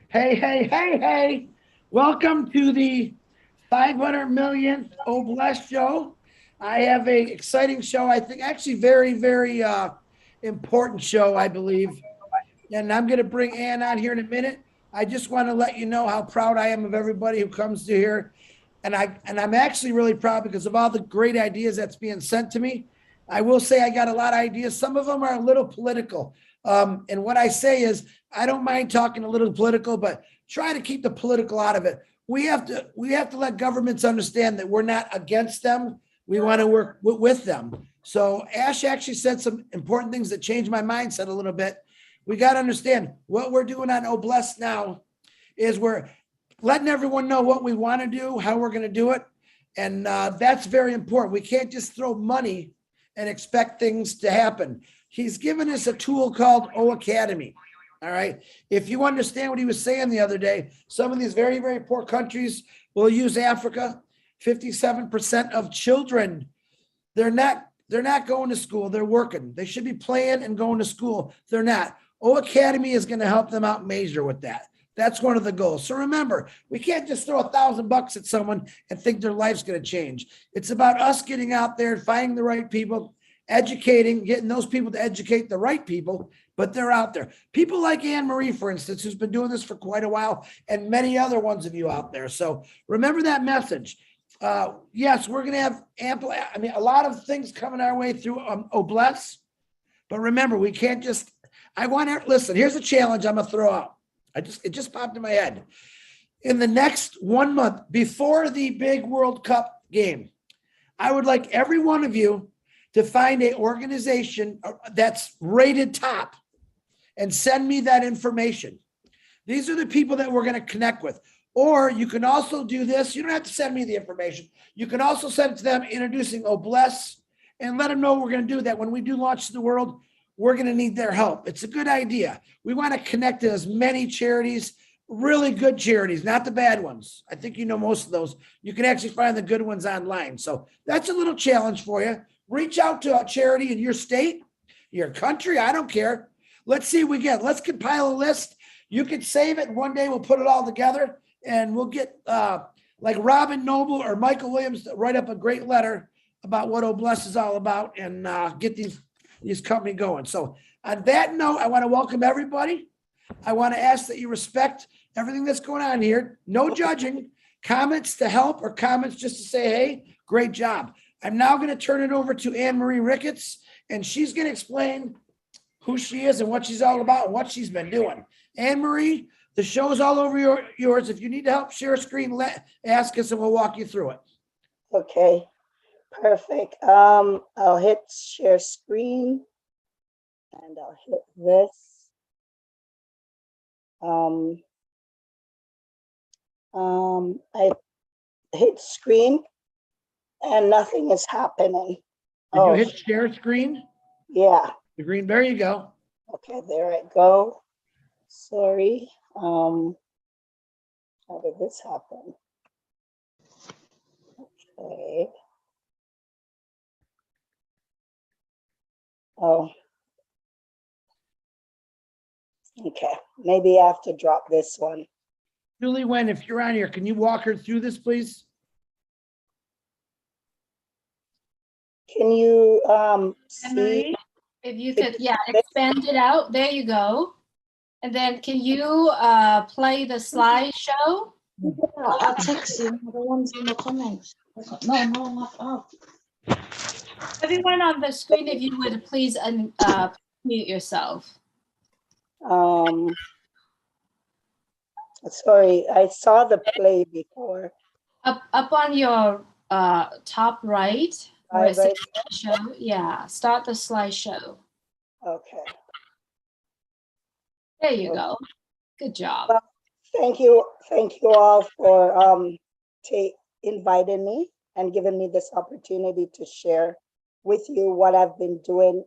Hey, hey, hey, hey. Welcome to the 500 millionth Oblast show. I have a exciting show. I think actually very important show, I believe. And I'm going to bring Ann on here in a minute. I just want to let you know how proud I am of everybody who comes to here. And I'm actually really proud because of all the great ideas that's being sent to me. I will say I got a lot of ideas. Some of them are a little political. And what I say is I don't mind talking a little political, but try to keep the political out of it. We have to let governments understand that we're not against them. We want to work with them. So Ash actually said some important things that changed my mindset a little bit. We got to understand what we're doing on Oblast now is we're letting everyone know what we want to do, how we're going to do it. And that's very important. We can't just throw money and expect things to happen. He's given us a tool called O Academy. All right. If you understand what he was saying the other day, some of these very poor countries will use Africa. 57% of children, they're not going to school. They're working. They should be playing and going to school. They're not. O Academy is going to help them out major with that. That's one of the goals. So remember, we can't just throw $1,000 at someone and think their life's going to change. It's about us getting out there, finding the right people, educating, getting those people to educate the right people, but they're out there. People like Anne Marie, for instance, who's been doing this for quite a while, and many other ones of you out there. So remember that message. Yes, we're going to have a lot of things coming our way through Obless, but remember, we can't just, I want to, listen, here's a challenge I'm going to throw out. It just popped in my head. In the next 1 month before the big World Cup game, I would like every one of you to find a organization that's rated top and send me that information. These are the people that we're going to connect with. Or you can also do this. You don't have to send me the information. You can also send it to them introducing Obless and let them know we're going to do that. When we do launch to the world, we're going to need their help. It's a good idea. We want to connect to as many charities, really good charities, not the bad ones. I think you know most of those. You can actually find the good ones online. So that's a little challenge for you. Reach out to a charity in your state, your country. I don't care. Let's see what we get. Let's compile a list. You can save it. One day we'll put it all together and we'll get like Robin Noble or Michael Williams to write up a great letter about what Obless is all about and get these company going. So on that note, I want to welcome everybody. I want to ask that you respect everything that's going on here. No judging, comments to help or comments just to say, hey, great job. I'm now going to turn it over to Anne Marie Ricketts, and she's going to explain who she is and what she's all about and what she's been doing. Anne Marie, the show's all over yours. If you need to help share a screen, ask us and we'll walk you through it. Okay, perfect. I'll hit share screen and I'll hit this. I hit screen and nothing is happening. Did you hit share screen? Yeah. The green, there you go. Okay, there I go. Sorry. How did this happen? Okay. Oh. Okay, maybe I have to drop this one. Julie Wen, if you're on here, can you walk her through this, please? Can you see? If you could, yeah, expand it out. There you go. And then can you play the slideshow? I'll text you the ones in the comments. No, not up. Everyone on the screen, if you would please mute yourself. Sorry, I saw the play before. Up on your top right, where it says slideshow. Yeah, start the slideshow. Okay. There you go. Good job. Well, thank you all for inviting me and giving me this opportunity to share with you what I've been doing.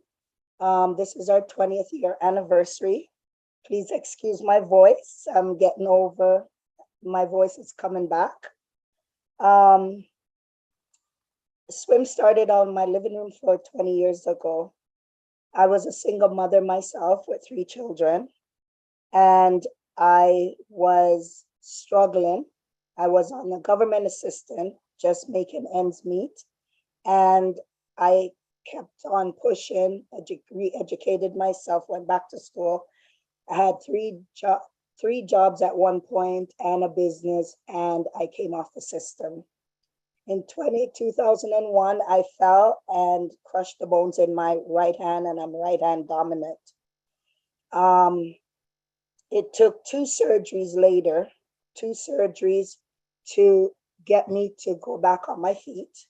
This is our 20th year anniversary. Please excuse my voice. I'm getting over, my voice is coming back. Swim started on my living room floor 20 years ago. I was a single mother myself with 3 children. And I was struggling. I was on a government assistant, just making ends meet. And I kept on pushing, re-educated myself, went back to school. I had three jobs at one point and a business, and I came off the system. In 2001, I fell and crushed the bones in my right hand, and I'm right hand dominant. It took two surgeries later, to get me to go back on my feet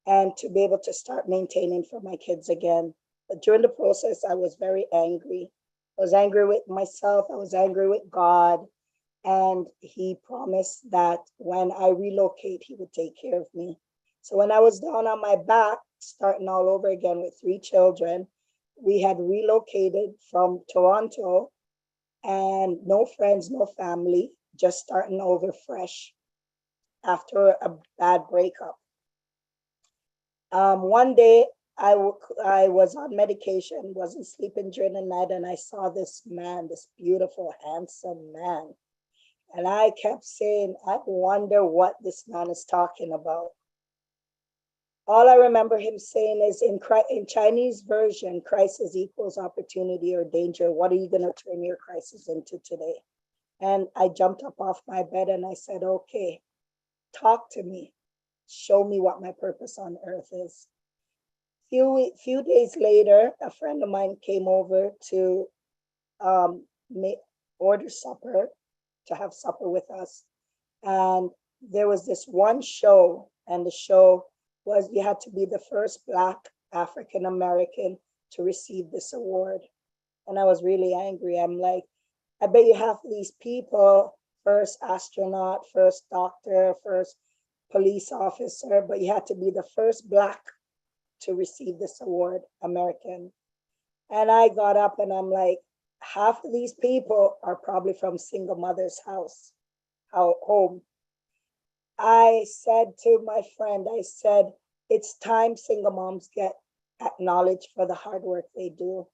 and to be able to start maintaining for my kids again. But during the process, I was very angry. I was angry with myself. I was angry with God. And he promised that when I relocate, he would take care of me. So when I was down on my back, starting all over again with three children, we had relocated from Toronto, and no friends, no family, just starting over fresh after a bad breakup. One day I was on medication, wasn't sleeping during the night, and I saw this man, this beautiful, handsome man. And I kept saying, I wonder what this man is talking about. All I remember him saying is, in Chinese version, crisis equals opportunity or danger. What are you going to turn your crisis into today? And I jumped up off my bed and I said, okay, talk to me. Show me what my purpose on earth is. Few days later, a friend of mine came over to order supper, to have supper with us. And there was this one show, and the show was you had to be the first Black African American to receive this award. And I was really angry. I'm like, I bet you half of these people, first astronaut, first doctor, first police officer, but you had to be the first Black to receive this award, American. And I got up and I'm like, half of these people are probably from single mother's home. I said to my friend, I said, it's time single moms get acknowledged for the hard work they do.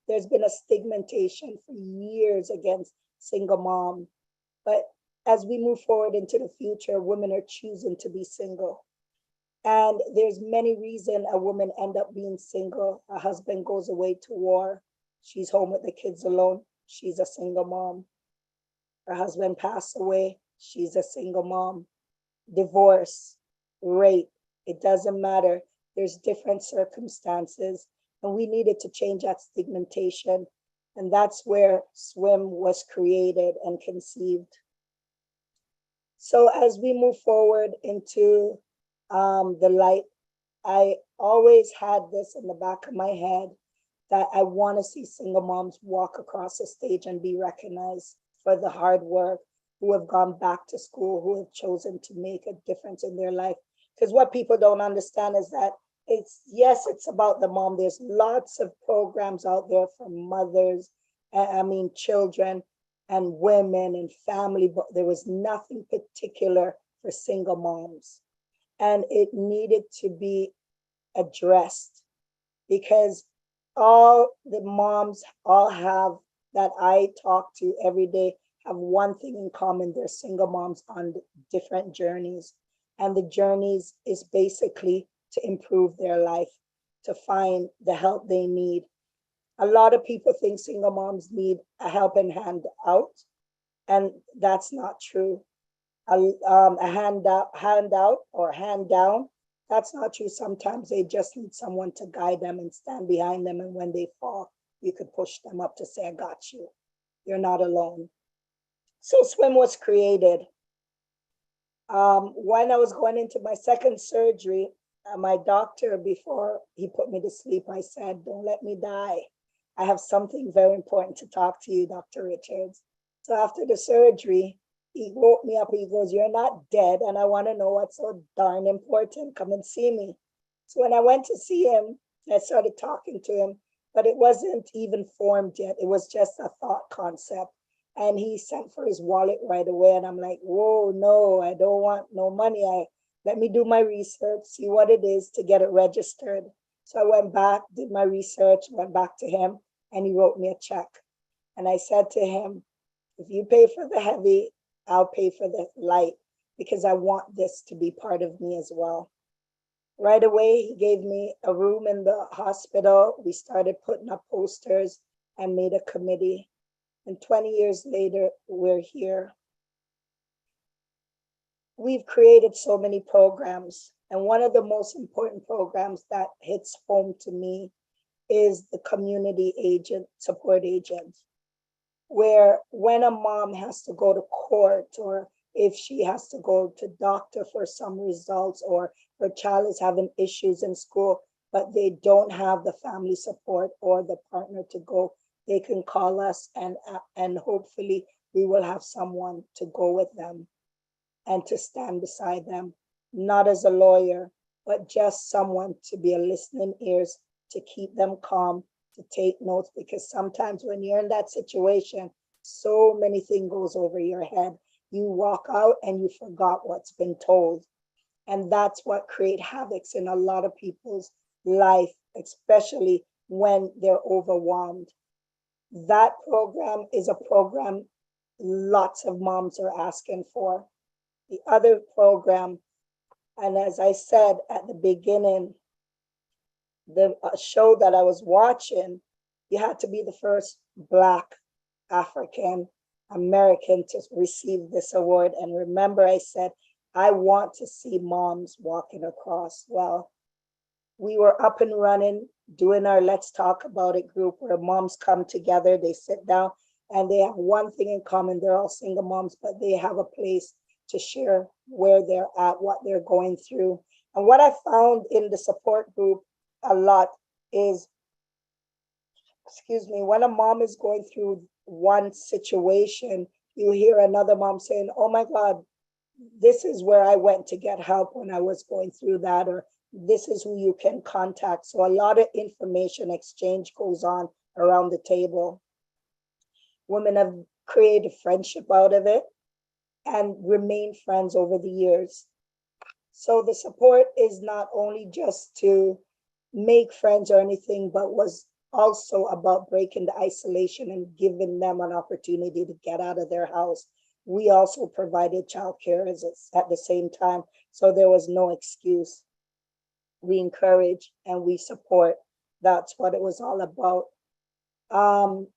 There's been a stigmatization for years against single mom. But as we move forward into the future, women are choosing to be single. And there's many reasons a woman end up being single. A husband goes away to war. She's home with the kids alone. She's a single mom. Her husband passed away. She's a single mom. Divorce, rape, it doesn't matter. There's different circumstances. And we needed to change that stigmatization. And that's where SWIM was created and conceived. So as we move forward into the light, I always had this in the back of my head that I want to see single moms walk across the stage and be recognized for the hard work, who have gone back to school, who have chosen to make a difference in their life. Because what people don't understand is that it's about the mom. There's lots of programs out there for mothers, children and women and family, but there was nothing particular for single moms. And it needed to be addressed because all the moms all have that I talk to every day have one thing in common. They're single moms on different journeys. And the journeys is basically to improve their life, to find the help they need. A lot of people think single moms need a helping hand out, and that's not true. A handout or hand down, that's not true. Sometimes they just need someone to guide them and stand behind them. And when they fall, you could push them up to say, I got you. You're not alone. So SWIM was created. When I was going into my second surgery, my doctor, before he put me to sleep, I said, don't let me die. I have something very important to talk to you, Dr. Richards. So after the surgery, he woke me up. He goes, you're not dead. And I want to know what's so darn important. Come and see me. So when I went to see him, I started talking to him, but it wasn't even formed yet. It was just a thought concept. And he sent for his wallet right away. And I'm like, whoa, no, I don't want no money. Let me do my research, see what it is to get it registered. So I went back, did my research, went back to him, and he wrote me a check. And I said to him, If you pay for the heavy, I'll pay for the light, because I want this to be part of me as well. Right away, he gave me a room in the hospital. We started putting up posters and made a committee. And 20 years later, we're here. We've created so many programs. And one of the most important programs that hits home to me is the community agent, support agent, where when a mom has to go to court, or if she has to go to doctor for some results, or her child is having issues in school, but they don't have the family support or the partner to go, they can call us, and hopefully we will have someone to go with them and to stand beside them, not as a lawyer, but just someone to be a listening ears, to keep them calm, to take notes, because sometimes when you're in that situation, so many things goes over your head. You walk out and you forgot what's been told. And that's what create havocs in a lot of people's life, especially when they're overwhelmed. That program is a program lots of moms are asking for. The other program, and as I said at the beginning, the show that I was watching, you had to be the first Black African American to receive this award. And remember, I said, I want to see moms walking across. Well, we were up and running, doing our Let's Talk About It group, where moms come together, they sit down, and they have one thing in common. They're all single moms, but they have a place to share where they're at, what they're going through. And what I found in the support group a lot is, when a mom is going through one situation, you hear another mom saying, oh my God, this is where I went to get help when I was going through that, or this is who you can contact. So a lot of information exchange goes on around the table. Women have created friendship out of it and remained friends over the years. So the support is not only just to make friends or anything, but was also about breaking the isolation and giving them an opportunity to get out of their house. We also provided childcare at the same time, so there was no excuse. We encourage and we support. That's what it was all about.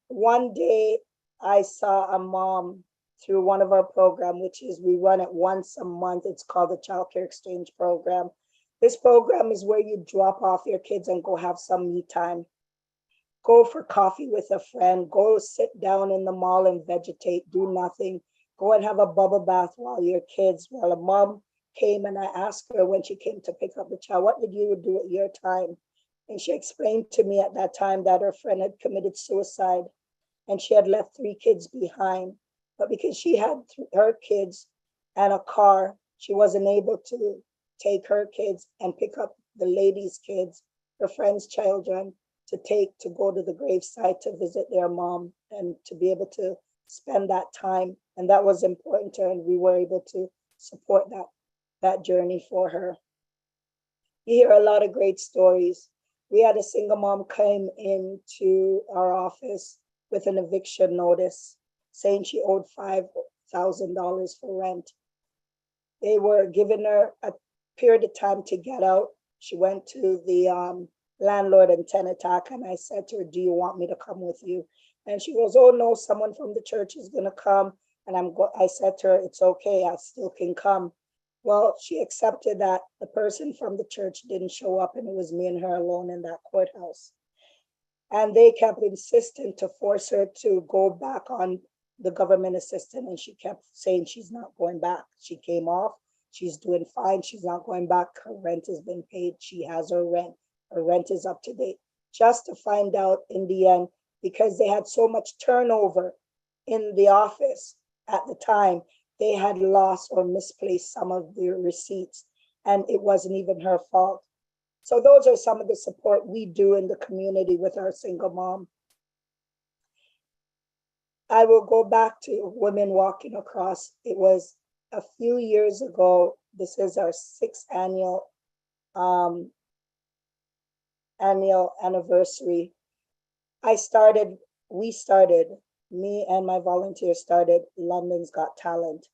One day I saw a mom through one of our programs, which is, we run it once a month. It's called the Childcare Exchange Program. This program is where you drop off your kids and go have some me time. Go for coffee with a friend, go sit down in the mall and vegetate, do nothing. Go and have a bubble bath while your kids, well, a mom came and I asked her when she came to pick up the child, what did you do at your time? And she explained to me at that time that her friend had committed suicide and she had left 3 kids behind. But because she had her kids and a car, she wasn't able to take her kids and pick up the lady's kids, her friend's children, to go to the gravesite to visit their mom and to be able to spend that time. And that was important to her, and we were able to support that journey for her. You hear a lot of great stories. We had a single mom came into our office with an eviction notice saying she owed $5,000 for rent. They were giving her a period of time to get out. She went to the landlord and tenant attack, and I said to her, do you want me to come with you? And she goes, oh no, someone from the church is gonna come. And I said to her, it's okay, I still can come. Well, she accepted that. The person from the church didn't show up, and it was me and her alone in that courthouse. And they kept insisting to force her to go back on the government assistant, and she kept saying she's not going back. She came off, she's doing fine, she's not going back. Her rent has been paid, she has her rent is up to date. Just to find out in the end, because they had so much turnover in the office at the time, they had lost or misplaced some of their receipts, and it wasn't even her fault. So those are some of the support we do in the community with our single mom. I will go back to Women Walking Across. It was a few years ago. This is our 6th annual anniversary. We started me and my volunteers started London's Got Talent.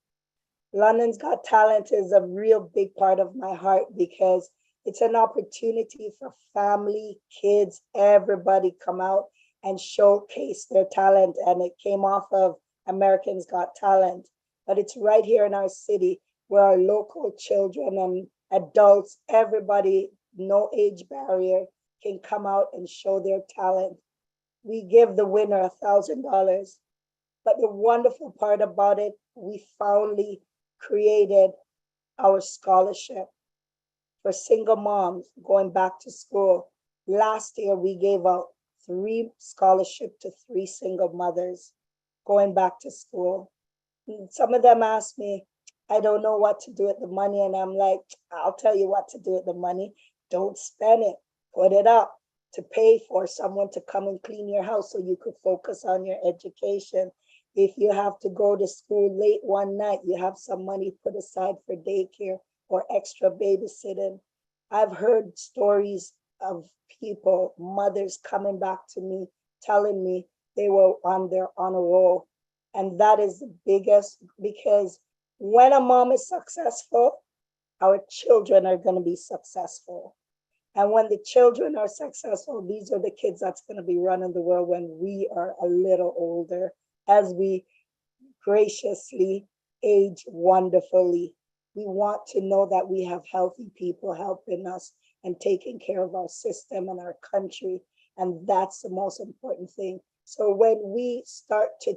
London's Got Talent is a real big part of my heart because it's an opportunity for family, kids, everybody come out and showcase their talent. And it came off of Americans Got Talent, but it's right here in our city where our local children and adults, everybody, no age barrier, can come out and show their talent. We give the winner $1,000. But the wonderful part about it, we finally created our scholarship for single moms going back to school. Last year, we gave out 3 scholarships to 3 single mothers going back to school. Some of them asked me, I don't know what to do with the money. And I'm like, I'll tell you what to do with the money. Don't spend it, put it up to pay for someone to come and clean your house so you could focus on your education. If you have to go to school late one night, you have some money put aside for daycare or extra babysitting. I've heard stories of people, mothers coming back to me, telling me they were on their honor roll. And that is the biggest, because when a mom is successful, our children are going to be successful. And when the children are successful, these are the kids that's going to be running the world when we are a little older, as we graciously age wonderfully. We want to know that we have healthy people helping us and taking care of our system and our country. And that's the most important thing. So when we start to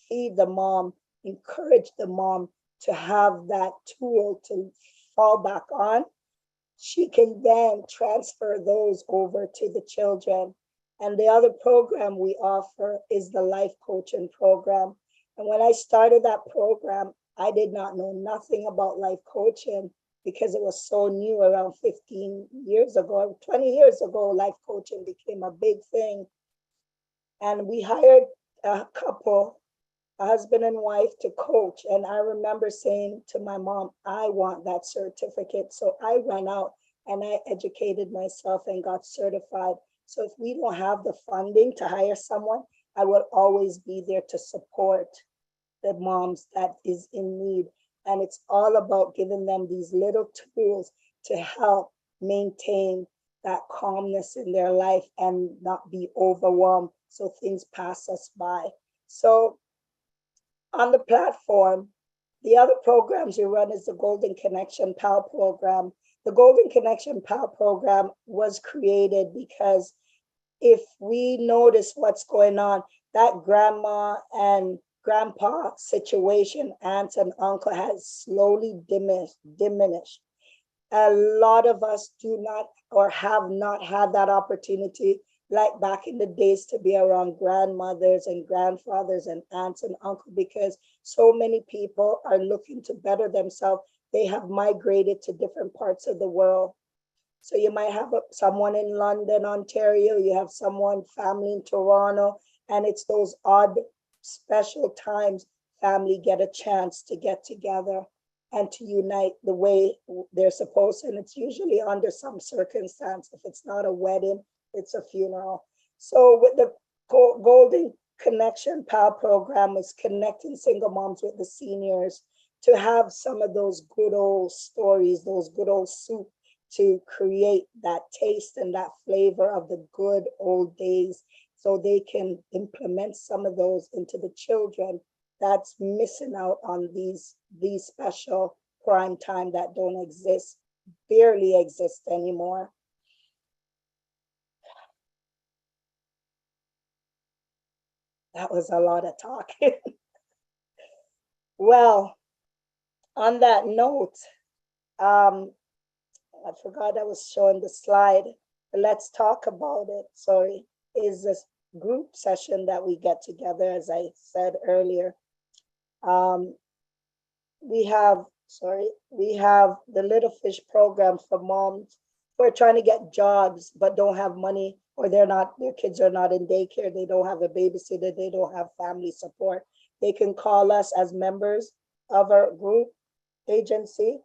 feed the mom, encourage the mom to have that tool to fall back on, she can then transfer those over to the children. And the other program we offer is the life coaching program. And when I started that program, I did not know nothing about life coaching because it was so new around 15 years ago, 20 years ago, life coaching became a big thing. And we hired a couple, a husband and wife, to coach. And I remember saying to my mom, I want that certificate. So I went out and I educated myself and got certified. So if we don't have the funding to hire someone, I will always be there to support the moms that is in need. And it's all about giving them these little tools to help maintain that calmness in their life and not be overwhelmed so things pass us by. So on the platform, the other programs we run is the Golden Connection PAL program. The Golden Connection PAL program was created because if we notice what's going on, that grandma and grandpa situation, aunts and uncle, has slowly diminished. A lot of us do not or have not had that opportunity like back in the days to be around grandmothers and grandfathers and aunts and uncles, because so many people are looking to better themselves. They have migrated to different parts of the world. So you might have someone in London, Ontario, you have someone, family in Toronto, and it's those odd, special times family get a chance to get together and to unite the way they're supposed to. And it's usually under some circumstance. If it's not a wedding, it's a funeral. So with the Golden Connection PAL program is connecting single moms with the seniors to have some of those good old stories, those good old soup, to create that taste and that flavor of the good old days, so they can implement some of those into the children that's missing out on these special prime time that don't exist, barely exist anymore. That was a lot of talking. Well, on that note, I forgot I was showing the slide. Let's talk about it. Sorry, is this group session that we get together, as I said earlier. We have the Little Fish program for moms who are trying to get jobs but don't have money, or their kids are not in daycare, they don't have a babysitter, they don't have family support. They can call us as members of our group agency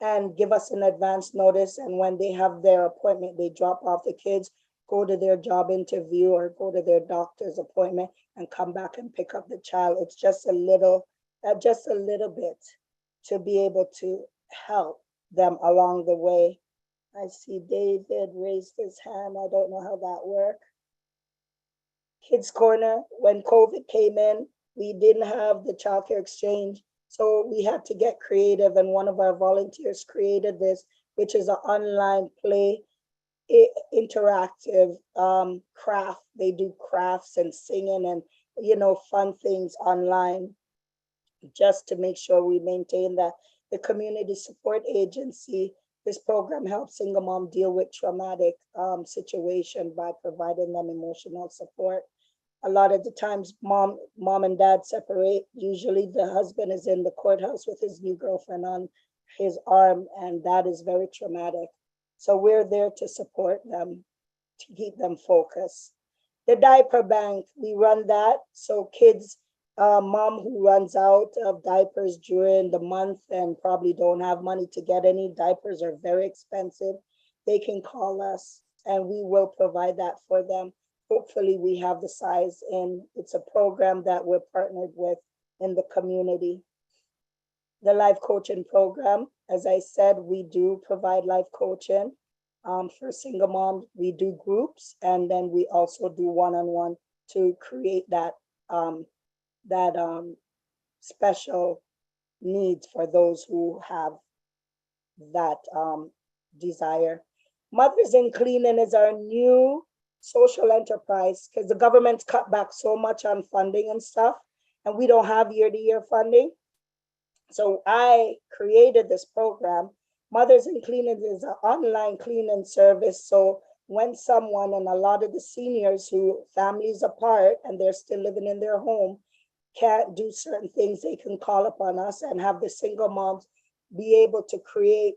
and give us an advance notice. And when they have their appointment, they drop off the kids, go to their job interview or go to their doctor's appointment and come back and pick up the child. It's just a little bit to be able to help them along the way. I see David raised his hand. I don't know how that worked. Kids Corner, when COVID came in, we didn't have the childcare exchange. So we had to get creative, and one of our volunteers created this, which is an online play, interactive craft. They do crafts and singing and, you know, fun things online, just to make sure we maintain that. The Community Support Agency, this program helps single mom deal with traumatic situation by providing them emotional support. A lot of the times mom and dad separate. Usually the husband is in the courthouse with his new girlfriend on his arm, and that is very traumatic. So we're there to support them, to keep them focused. The diaper bank, we run that. So kids, mom who runs out of diapers during the month and probably don't have money to get any, diapers are very expensive, they can call us and we will provide that for them. Hopefully we have the size, and it's a program that we're partnered with in the community. The life coaching program, as I said, we do provide life coaching for single moms. We do groups, and then we also do one-on-one to create that special needs for those who have that desire. Mothers in Cleaning is our new social enterprise, because the government's cut back so much on funding and stuff, and we don't have year-to-year funding. So I created this program. Mothers in Cleaning is an online cleaning service. So when someone, and a lot of the seniors who families apart and they're still living in their home, can't do certain things, they can call upon us and have the single moms be able to create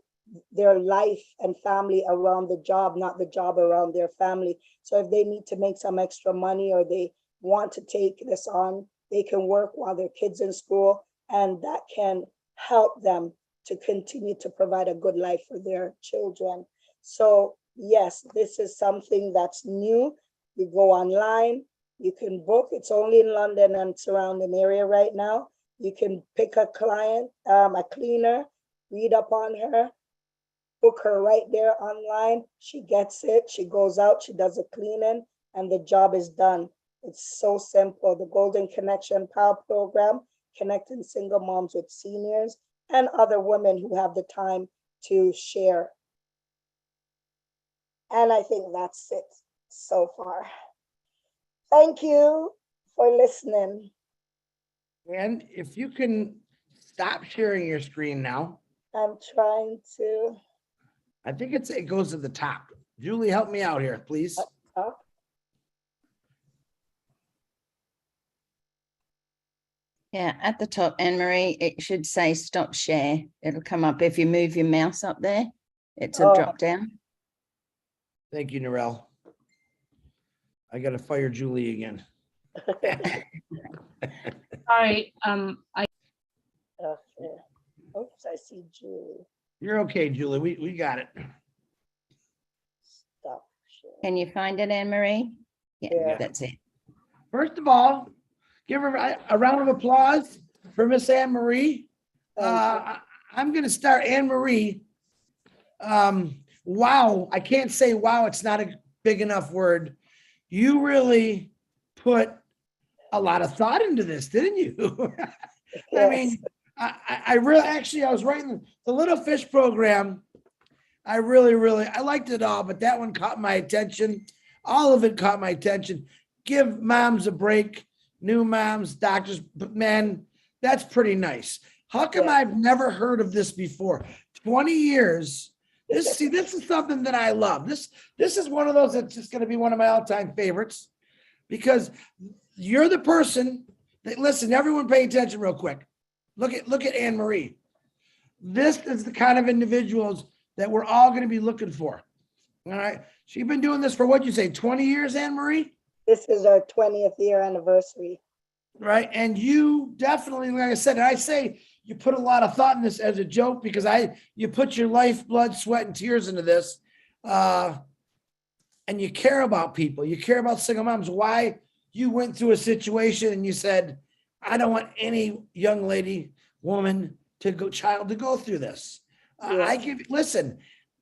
their life and family around the job, not the job around their family. So if they need to make some extra money or they want to take this on, they can work while their kids in school, and that can help them to continue to provide a good life for their children. So yes, this is something that's new. You go online, you can book. It's only in London and surrounding area right now. You can pick a client, a cleaner, read up on her, book her right there online. She gets it, she goes out, she does a cleaning, and the job is done. It's so simple. The Golden Connection Power Program, connecting single moms with seniors and other women who have the time to share. And I think that's it so far. Thank you for listening. And if you can stop sharing your screen now. I'm trying to. I think it goes to the top. Julie, help me out here, please. Yeah, at the top, Anne Marie, it should say stop share. It'll come up if you move your mouse up there. It's a drop down. Thank you, Narelle. I got to fire Julie again. Sorry, Okay. Oops, I see Julie. You're okay, Julie. We got it. Stop sharing. Can you find it, Anne Marie? Yeah. That's it. First of all, give her a round of applause for Miss Anne Marie. I'm going to start Anne Marie. Wow. I can't say wow. It's not a big enough word. You really put a lot of thought into this, didn't you? Yes. I mean, I really, actually, I was writing the Little Fish program. I liked it all, but that one caught my attention. All of it caught my attention. Give moms a break, new moms, doctors, but man, that's pretty nice. How come I've never heard of this before? 20 years. This is something that I love. This is one of those that's just going to be one of my all-time favorites, because you're the person that, listen, everyone pay attention real quick. Look at Anne Marie. This is the kind of individuals that we're all going to be looking for. All right. She's been doing this for, what'd you say, 20 years, Anne Marie? This is our 20th year anniversary. Right. And you definitely, like I said, and I say you put a lot of thought in this as a joke, because you put your life, blood, sweat, and tears into this. and you care about people, you care about single moms, why you went through a situation and you said, I don't want any young lady, woman child to go through this. Listen,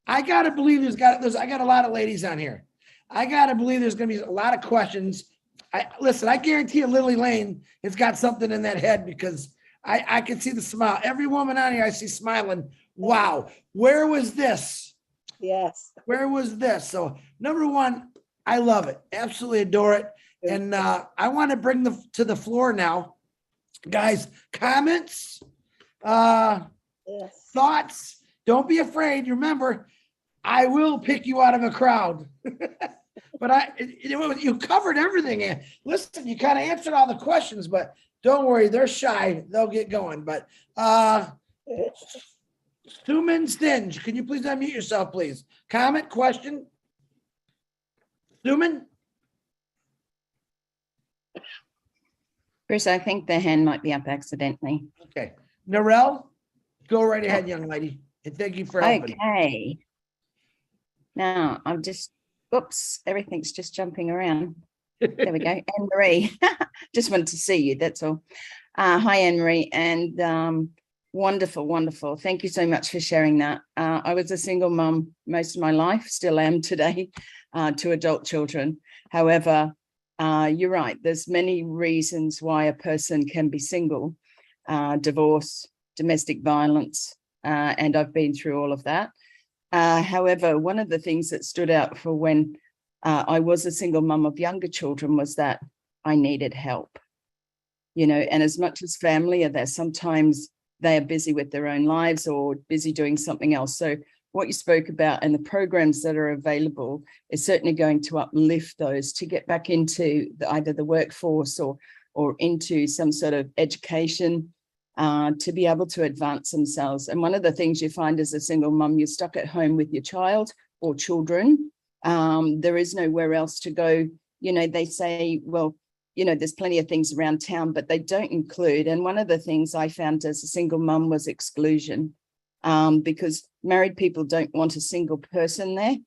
I got to believe I got a lot of ladies on here. I got to believe there's going to be a lot of questions. I guarantee you Lily Lane has got something in that head because I can see the smile. Every woman on here I see smiling. Wow. Where was this? Yes. Where was this? So number one, I love it. Absolutely adore it. And I want to bring to the floor now, guys, comments, thoughts. Don't be afraid. Remember, I will pick you out of a crowd. But you covered everything. Listen, you kind of answered all the questions, but don't worry, they're shy. They'll get going. But Suman Stinge, can you please unmute yourself, please? Comment, question? Suman? Chris, I think the hand might be up accidentally. Okay. Narelle, go right ahead, young lady. And thank you for helping. Okay. Now I'm just, oops, everything's just jumping around. There we go. Anne Marie, just wanted to see you. That's all. Hi, Anne Marie, and wonderful, wonderful. Thank you so much for sharing that. I was a single mum most of my life, still am today, to adult children. However, you're right. There's many reasons why a person can be single, divorce, domestic violence, and I've been through all of that. However, one of the things that stood out for when I was a single mum of younger children was that I needed help, and as much as family are there, sometimes they are busy with their own lives or busy doing something else. So what you spoke about and the programs that are available is certainly going to uplift those to get back into either the workforce or into some sort of education to be able to advance themselves. And one of the things you find as a single mum, you're stuck at home with your child or children. There is nowhere else to go. They say, well, there's plenty of things around town, but they don't include. And one of the things I found as a single mum was exclusion, because married people don't want a single person there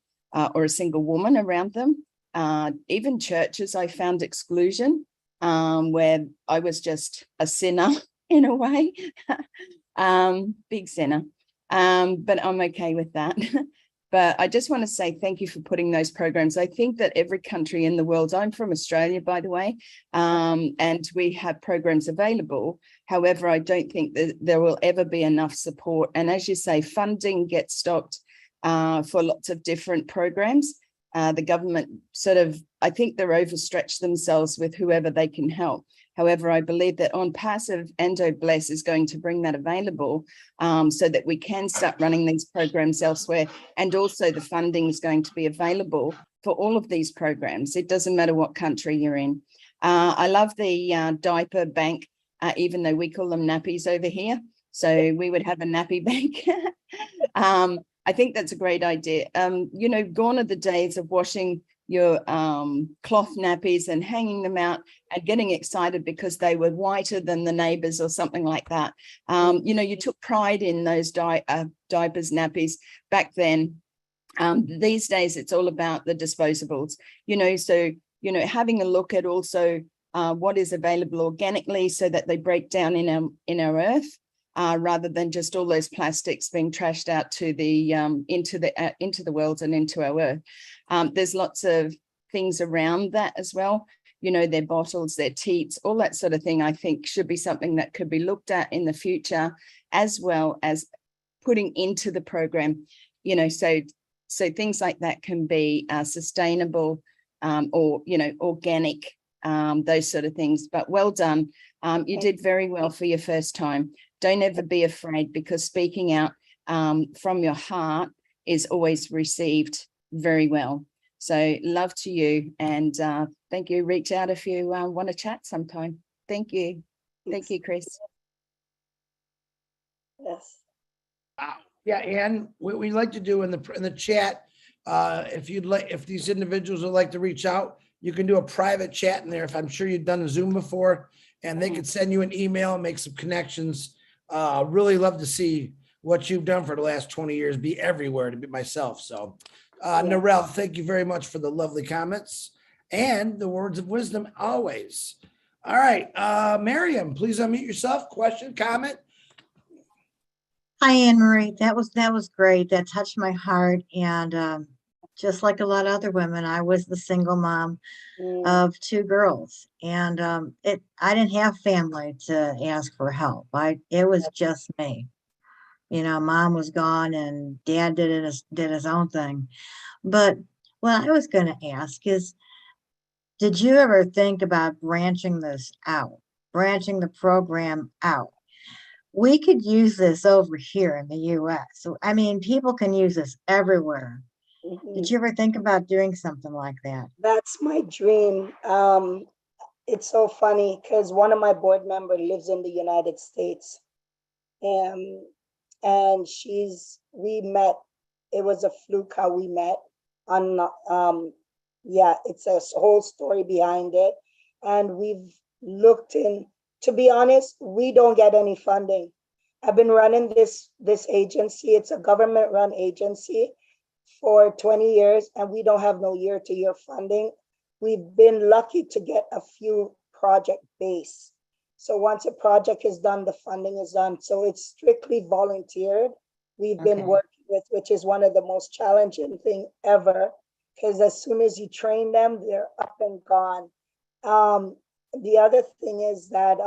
or a single woman around them. Even churches, I found exclusion, where I was just a sinner in a way, big sinner, but I'm okay with that. But I just want to say thank you for putting those programs. I think that every country in the world, I'm from Australia, by the way, and we have programs available. However, I don't think that there will ever be enough support. And as you say, funding gets stopped for lots of different programs. The government I think they're overstretched themselves with whoever they can help. However, I believe that On Passive, Endo Bless is going to bring that available so that we can start running these programs elsewhere. And also the funding is going to be available for all of these programs. It doesn't matter what country you're in. I love the diaper bank, even though we call them nappies over here. So we would have a nappy bank. I think that's a great idea. Gone are the days of washing your cloth nappies and hanging them out and getting excited because they were whiter than the neighbors or something like that. You took pride in those diapers, nappies back then. These days, it's all about the disposables, so, having a look at also what is available organically so that they break down in our earth. Rather than just all those plastics being trashed out to the into the world and into our earth. There's lots of things around that as well. Their bottles, their teats, all that sort of thing, I think should be something that could be looked at in the future, as well as putting into the program, so things like that can be sustainable or, organic, those sort of things. But well done. You did very well for your first time. Don't ever be afraid, because speaking out from your heart is always received very well. So love to you, and thank you. Reach out if you want to chat sometime. Thank you. Thank you, Chris. Yes. Yeah, and what we like to do in the chat, if these individuals would like to reach out, you can do a private chat in there. If I'm sure you've done a Zoom before, and they could send you an email, make some connections. Really love to see what you've done for the last 20 years, be everywhere to be myself. So Narelle, thank you very much for the lovely comments and the words of wisdom always. All right, Miriam, please unmute yourself. Question, comment? Hi, Anne Marie. That was great. That touched my heart. And just like a lot of other women, I was the single mom of 2 girls, and I didn't have family to ask for help. It was just me. Mom was gone, and Dad did his own thing. But what I was going to ask is, did you ever think about branching the program out? We could use this over here in the US. So, I mean, people can use this everywhere. Did you ever think about doing something like that? That's my dream. It's so funny because one of my board members lives in the United States. And we met, it was a fluke how we met on, it's a whole story behind it. And we've looked in, to be honest, we don't get any funding. I've been running this agency. It's a government run agency for 20 years, and we don't have no year-to-year funding. We've been lucky to get a few project based. So once a project is done, the funding is done. So it's strictly volunteered. We've been working with, which is one of the most challenging thing ever, because as soon as you train them, they're up and gone. The other thing is that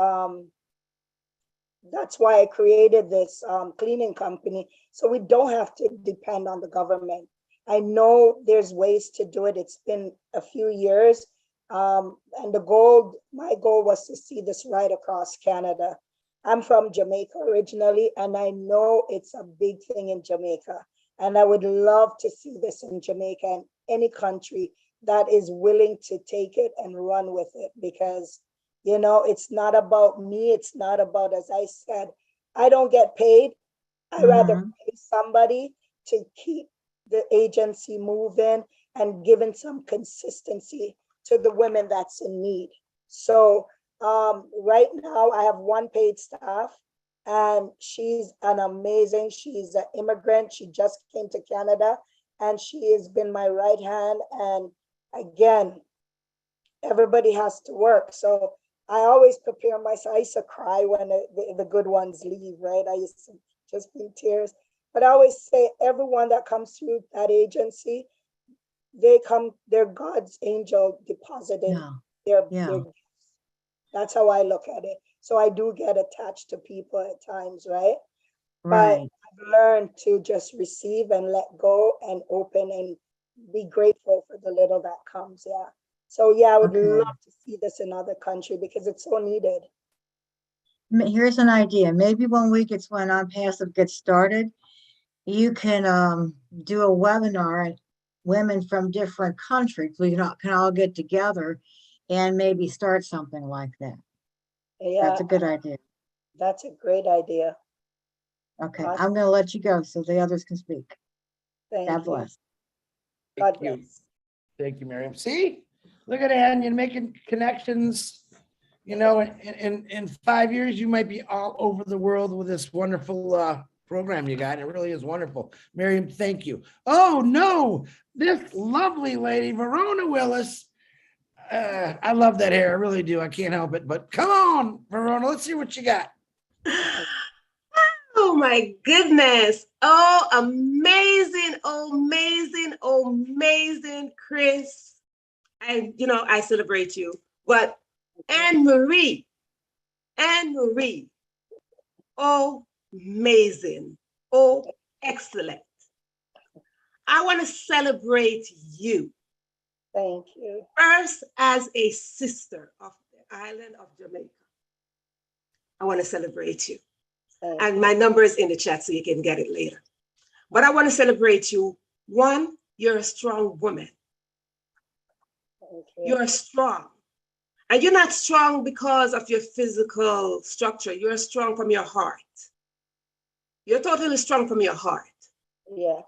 that's why I created this cleaning company, so we don't have to depend on the government. I know there's ways to do it. It's been a few years. And my goal was to see this right across Canada. I'm from Jamaica originally, and I know it's a big thing in Jamaica. And I would love to see this in Jamaica and any country that is willing to take it and run with it, because, it's not about me. It's not about, as I said, I don't get paid. I rather pay somebody to keep the agency moving and giving some consistency to the women that's in need. So right now I have 1 paid staff, and she's she's an immigrant. She just came to Canada, and she has been my right hand. And again, everybody has to work. So I always prepare myself. I used to cry when the good ones leave, right? I used to just be in tears. But I always say everyone that comes through that agency, they're God's angel depositing their gifts. That's how I look at it. So I do get attached to people at times, right? But I've learned to just receive and let go and open and be grateful for the little that comes. Yeah. So yeah, I would love to see this in other countries because it's so needed. Here's an idea. Maybe when On Passive gets started, you can do a webinar, and women from different countries, we can all get together and maybe start something like that. Yeah, that's a good idea. That's a great idea. Okay, awesome. I'm going to let you go so the others can speak. God bless. God bless. Thank you, Miriam. See, look at Ann, you're making connections. In 5 years, you might be all over the world with this wonderful program you got. It really is wonderful. Miriam, thank you. Oh, no, this lovely lady, Verona Willis. I love that hair. I really do. I can't help it. But come on, Verona, let's see what you got. Oh, my goodness. Oh, amazing, amazing, amazing, Chris. I celebrate you. But Anne Marie, oh, amazing, oh, excellent. I want to celebrate you. Thank you. First, as a sister of the island of Jamaica, I want to celebrate you. And my number is in the chat so you can get it later. But I want to celebrate you. One, you're a strong woman. You're strong. And you're not strong because of your physical structure. You're strong from your heart. You're totally strong from your heart. Yes.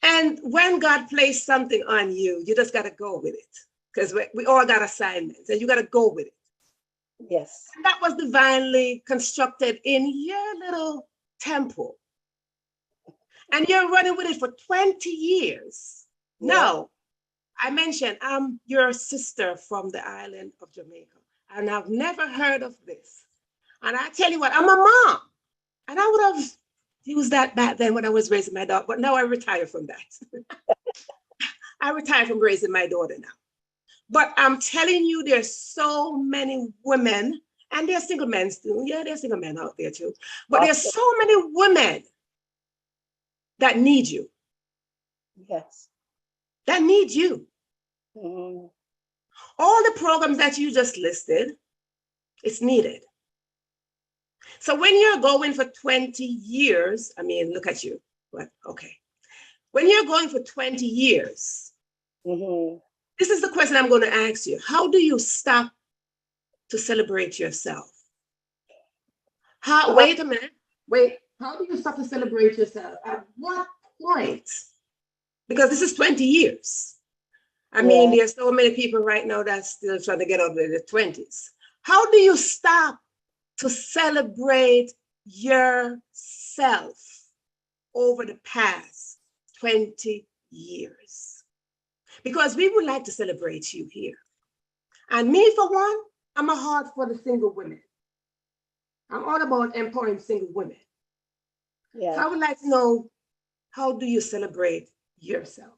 And when God placed something on you, you just got to go with it. Because we all got assignments and you got to go with it. Yes. And that was divinely constructed in your little temple. And you're running with it for 20 years. Now, I mentioned I'm your sister from the island of Jamaica, and I've never heard of this. And I tell you what, I'm a mom, and I would have used that back then when I was raising my daughter, but now I retire from that. I retired from raising my daughter now. But I'm telling you, there's so many women, and there's single men too. Yeah, there's single men out there too. But there's so many women that need you. Yes. That need you. Mm. All the programs that you just listed, it's needed. So when you're going for 20 years, I mean, look at you. But okay. When you're going for 20 years, this is the question I'm going to ask you. How do you stop to celebrate yourself? Wait a minute. Wait. How do you stop to celebrate yourself? At what point? Because this is 20 years. I mean, there's so many people right now that's still trying to get out of their 20s. How do you stop to celebrate yourself over the past 20 years? Because we would like to celebrate you here. And me, for one, I'm a heart for the single women. I'm all about empowering single women. Yeah. So I would like to know, how do you celebrate yourself?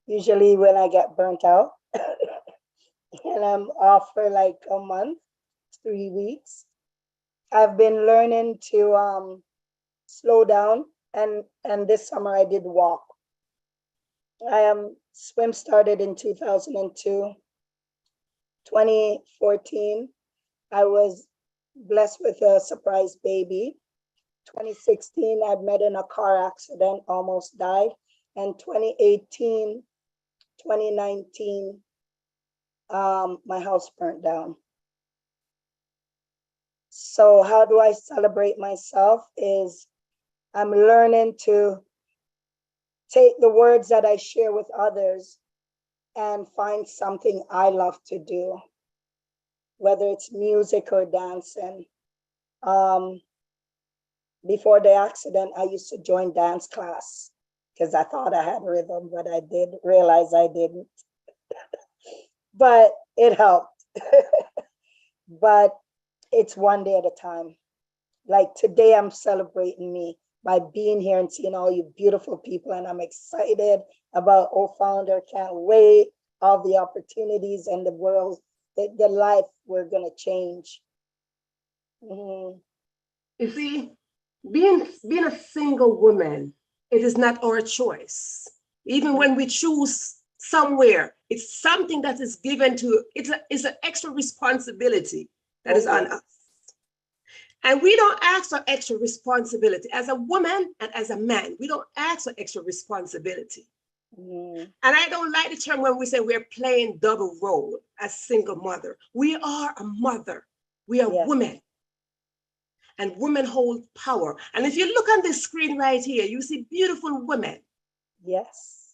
Usually when I get burnt out and I'm off for like a month, 3 weeks, I've been learning to slow down, and this summer I did walk. Swim started in 2002. 2014, I was blessed with a surprise baby. 2016, I met in a car accident, almost died. And 2018, 2019, my house burnt down. So how do I celebrate myself is I'm learning to take the words that I share with others and find something I love to do, whether it's music or dancing. Before the accident, I used to join dance class because I thought I had rhythm, but I did realize I didn't. But it helped. But it's one day at a time. Like today, I'm celebrating me by being here and seeing all you beautiful people, and I'm excited about O-Founder. Can't wait, all the opportunities and the world, the life we're gonna change. You see, being a single woman, it is not our choice. Even when we choose somewhere, it's something that is given to, it's an extra responsibility that is on us. And we don't ask for extra responsibility. As a woman and as a man, we don't ask for extra responsibility. And I don't like the term when we say we're playing double role as single mother. We are a mother. We are women. And women hold power. And if you look on this screen right here, you see beautiful women. Yes.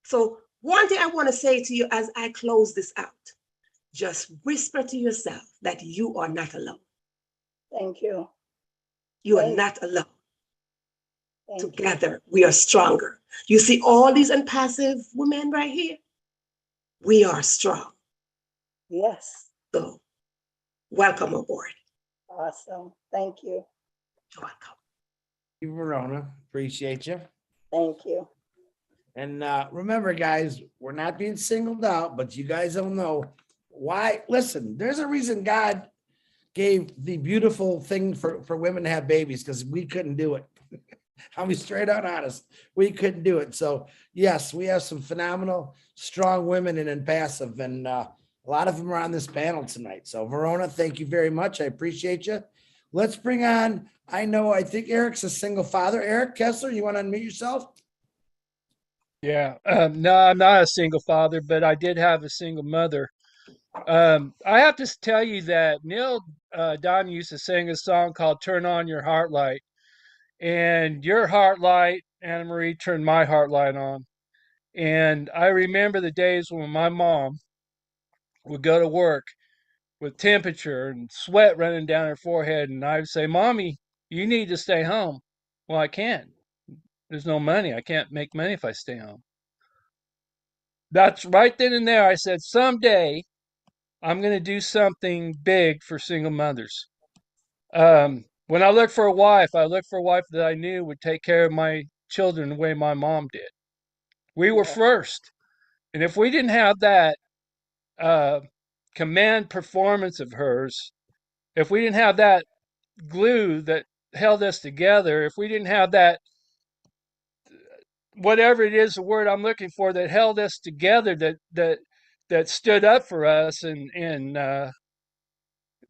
So one thing I want to say to you as I close this out, just whisper to yourself that you are not alone. Thank you. You are not alone. Together, we are stronger. You see all these impassive women right here? We are strong. Yes. So, welcome aboard. Awesome. Thank you. You're welcome. Thank you, Verona. Appreciate you. Thank you. And remember, guys, we're not being singled out, but you guys don't know why. Listen, there's a reason God gave the beautiful thing for women to have babies, because we couldn't do it. I'll be straight out honest. We couldn't do it. So yes, we have some phenomenal, strong women in impassive, and a lot of them are on this panel tonight. So Verona, thank you very much. I appreciate you. Let's bring on, I think Eric's a single father. Eric Kessler, you want to unmute yourself? Yeah, no, I'm not a single father, but I did have a single mother. I have to tell you that Neil Don used to sing a song called Turn On Your Heart Light. And your heart light, Anna Marie, turned my heart light on. And I remember the days when my mom would go to work with temperature and sweat running down her forehead. And I'd say, Mommy, you need to stay home. Well, I can't. There's no money. I can't make money if I stay home. That's right then and there. I said, someday I'm going to do something big for single mothers. When I look for a wife, I look for a wife that I knew would take care of my children the way my mom did. We were Yeah. first. And if we didn't have that uh, command performance of hers, if we didn't have that glue that held us together, if we didn't have that, whatever it is, the word I'm looking for, that held us together, that stood up for us and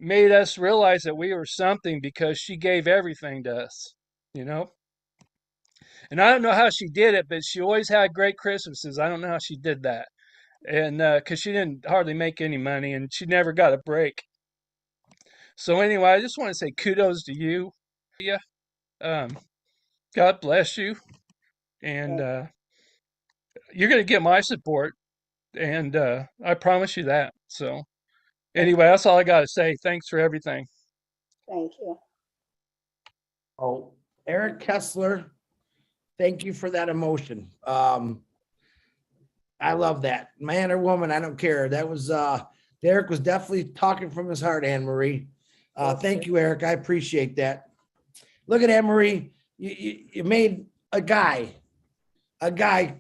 made us realize that we were something because she gave everything to us, you know? And I don't know how she did it, but she always had great Christmases. I don't know how she did that. And because she didn't hardly make any money and she never got a break. So anyway, I just want to say kudos to you. Yeah. Um, God bless you. And you're going to get my support. And I promise you that. So anyway, that's all I got to say. Thanks for everything. Thank you. Oh, Eric Kessler, thank you for that emotion. I love that. Man or woman, I don't care. That was Derek was definitely talking from his heart, Anne Marie. Thank you, Eric. I appreciate that. Look at Anne Marie. You made a guy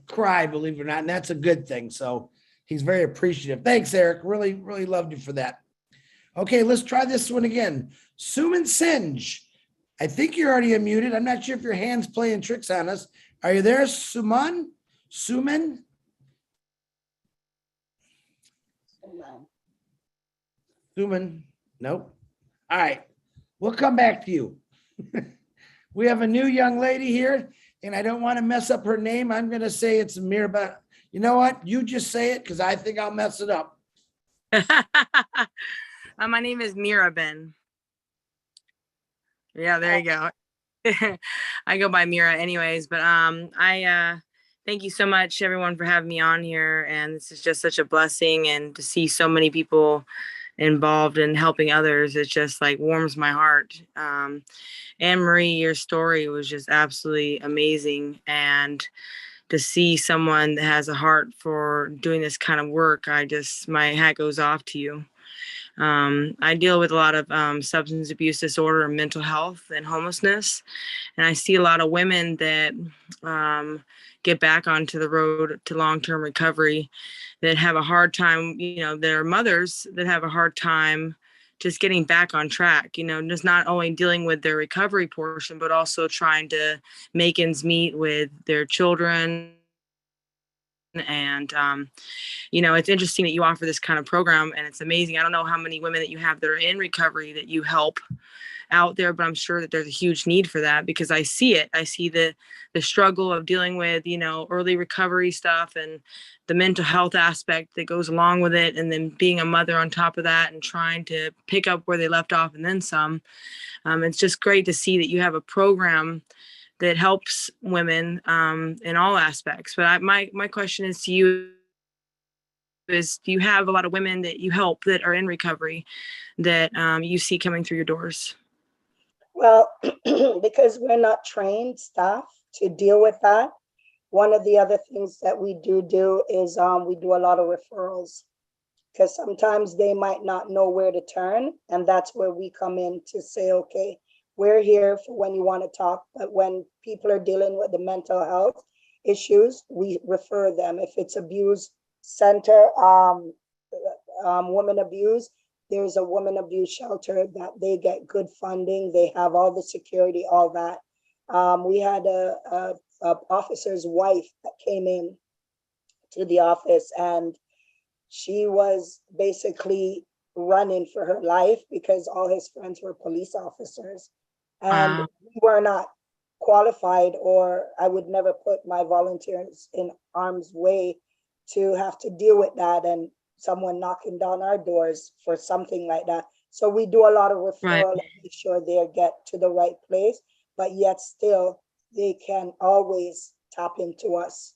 cry, believe it or not, and that's a good thing. So he's very appreciative. Thanks, Eric. Really, really loved you for that. Okay, let's try this one again. Suman Singe. I think you're already unmuted. I'm not sure if your hand's playing tricks on us. Are you there, Suman? Suman? Suman? Nope. All right. We'll come back to you. We have a new young lady here, and I don't want to mess up her name. I'm going to say it's Mirabel. You know what? You just say it because I think I'll mess it up. My name is Mirabin. Yeah, there you go. I go by Mira anyways, but I thank you so much everyone for having me on here, and this is just such a blessing, and to see so many people involved in helping others, it just like warms my heart. Anne Marie, your story was just absolutely amazing, and to see someone that has a heart for doing this kind of work, my hat goes off to you. I deal with a lot of substance abuse disorder and mental health and homelessness. And I see a lot of women that get back onto the road to long-term recovery that have a hard time, there are mothers that have a hard time just getting back on track, just not only dealing with their recovery portion, but also trying to make ends meet with their children. And it's interesting that you offer this kind of program, and it's amazing. I don't know how many women that you have that are in recovery that you help out there, but I'm sure that there's a huge need for that, because I see it. I see the struggle of dealing with, early recovery stuff and the mental health aspect that goes along with it. And then being a mother on top of that and trying to pick up where they left off and then some. It's just great to see that you have a program that helps women in all aspects. But my question is to you is, do you have a lot of women that you help that are in recovery that you see coming through your doors? Well, because we're not trained staff to deal with that, one of the other things that we do is we do a lot of referrals, because sometimes they might not know where to turn. And that's where we come in to say, okay, we're here for when you want to talk, but when people are dealing with the mental health issues, we refer them. If it's abuse center, women abuse, there's a women abuse shelter that they get good funding. They have all the security, all that. We had a officer's wife that came in to the office, and she was basically running for her life because all his friends were police officers. And we were not qualified, or I would never put my volunteers in harm's way to have to deal with that and someone knocking down our doors for something like that. So we do a lot of referral and make sure they get to the right place, but yet still they can always tap into us.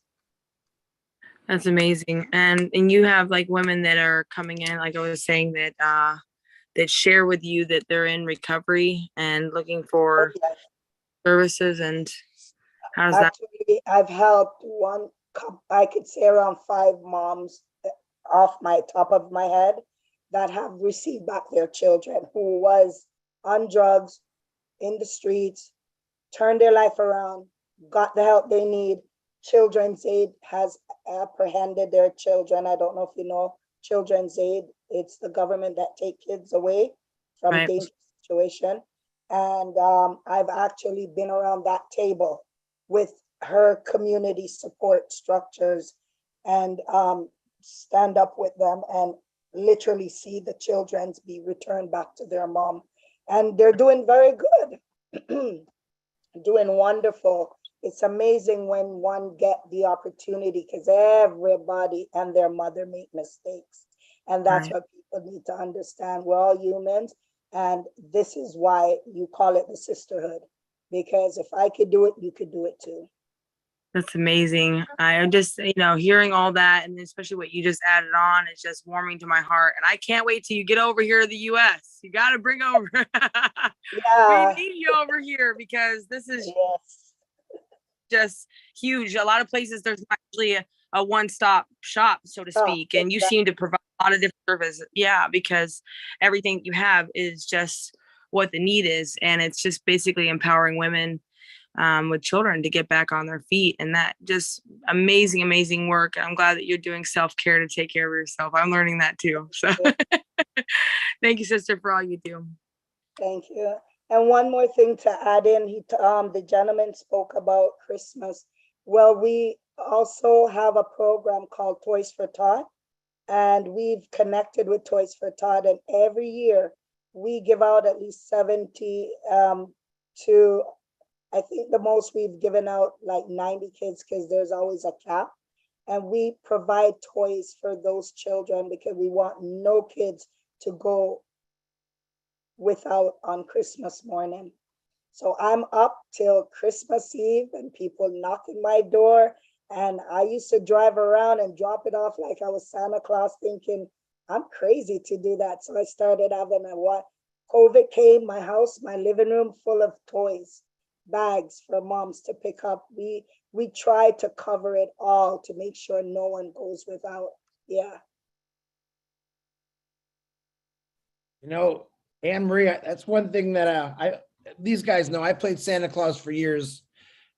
That's amazing. And you have like women that are coming in, like I was saying, that share with you that they're in recovery and looking for services. And How does that? Actually, I've helped I could say around 5 moms off my top of my head that have received back their children who was on drugs, in the streets, turned their life around, got the help they need. Children's Aid has apprehended their children. I don't know if you know Children's Aid. It's the government that take kids away from Right. dangerous situation. And I've actually been around that table with her community support structures and stand up with them and literally see the children be returned back to their mom. And they're doing very good, doing wonderful. It's amazing when one get the opportunity because everybody and their mother make mistakes. And that's Right. what people need to understand. We're all humans. And this is why you call it the sisterhood. Because if I could do it, you could do it too. That's amazing. I'm just, hearing all that, and especially what you just added on, is just warming to my heart. And I can't wait till you get over here to the US. You got to bring over. Yeah. We need you over here because this is Yes. just huge. A lot of places there's not actually a one-stop shop, so to Oh, speak, and you seem to provide a lot of different services. Yeah, because everything you have is just what the need is, and it's just basically empowering women with children to get back on their feet, and that just amazing work. I'm glad that you're doing self-care to take care of yourself. I'm learning that too. So thank you, sister, for all you do. Thank you. And one more thing to add in, the gentleman spoke about Christmas. Well, we also have a program called Toys for Tot, and we've connected with Toys for Tot, and every year we give out at least 70 to, I think the most we've given out like 90 kids because there's always a cap. And we provide toys for those children because we want no kids to go without on Christmas morning. So I'm up till Christmas Eve and people knocking my door. And I used to drive around and drop it off like I was Santa Claus, thinking I'm crazy to do that. So I started having COVID came, my house, my living room full of toys, bags for moms to pick up. We try to cover it all to make sure no one goes without. Yeah. Anne Marie, that's one thing that these guys know. I played Santa Claus for years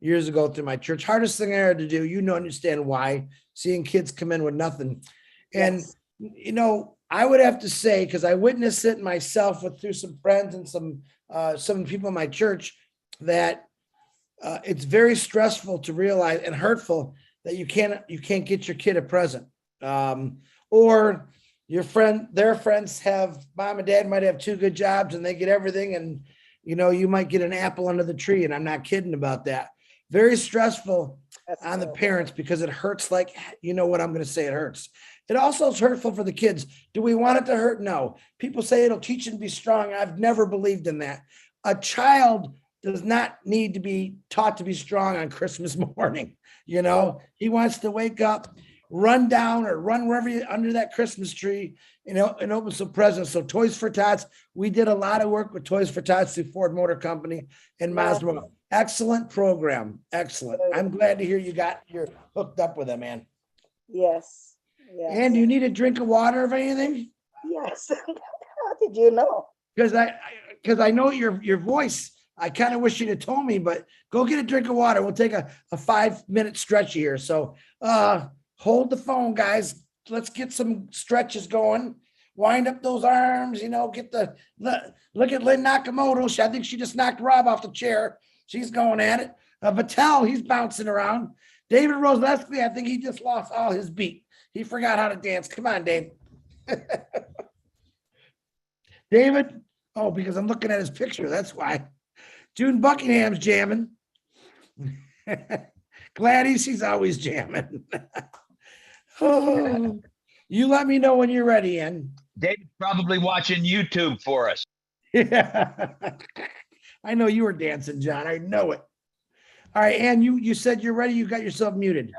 ago through my church. Hardest thing I had to do, understand why, seeing kids come in with nothing. And, Yes. I would have to say, because I witnessed it myself through some friends and some people in my church, that it's very stressful to realize and hurtful that you can't get your kid a present. Or their friends have, mom and dad might have 2 good jobs and they get everything, and you might get an apple under the tree, and I'm not kidding about that. Very stressful That's on the good. parents because it hurts like, what I'm going to say, it hurts. It also is hurtful for the kids. Do we want it to hurt? No. People say it'll teach them to be strong. I've never believed in that. A child does not need to be taught to be strong on Christmas morning. He wants to wake up, run down or run wherever under that Christmas tree, and open some presents. So Toys for Tots, we did a lot of work with Toys for Tots through Ford Motor Company and Mazda. Excellent program. Excellent. I'm glad to hear you're hooked up with them, man. Yes. Yes. And do you need a drink of water or anything? Yes. How did you know? Because I know your voice. I kind of wish you'd have told me, but go get a drink of water. We'll take a 5-minute stretch here. So hold the phone, guys. Let's get some stretches going. Wind up those arms, look at Lynn Nakamoto. I think she just knocked Rob off the chair. She's going at it. Vattel, he's bouncing around. David Roseski, I think he just lost all his beat. He forgot how to dance. Come on, Dave. David, because I'm looking at his picture. That's why. June Buckingham's jamming. Gladys, she's always jamming. You let me know when you're ready, Ann. David's probably watching YouTube for us. Yeah. I know you were dancing, John. I know it. All right, Ann, you said you're ready. You got yourself muted.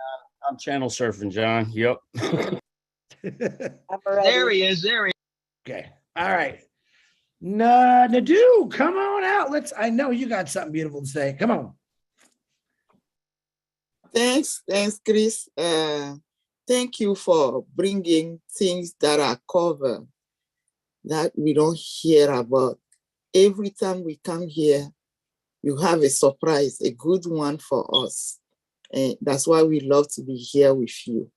I'm channel surfing, John. Yep. I'm ready. There he is. Okay. All right. Nadu, come on out. I know you got something beautiful to say. Come on. Thanks, Chris. Thank you for bringing things that are covered that we don't hear about. Every time we come here, you have a surprise, a good one for us. And that's why we love to be here with you.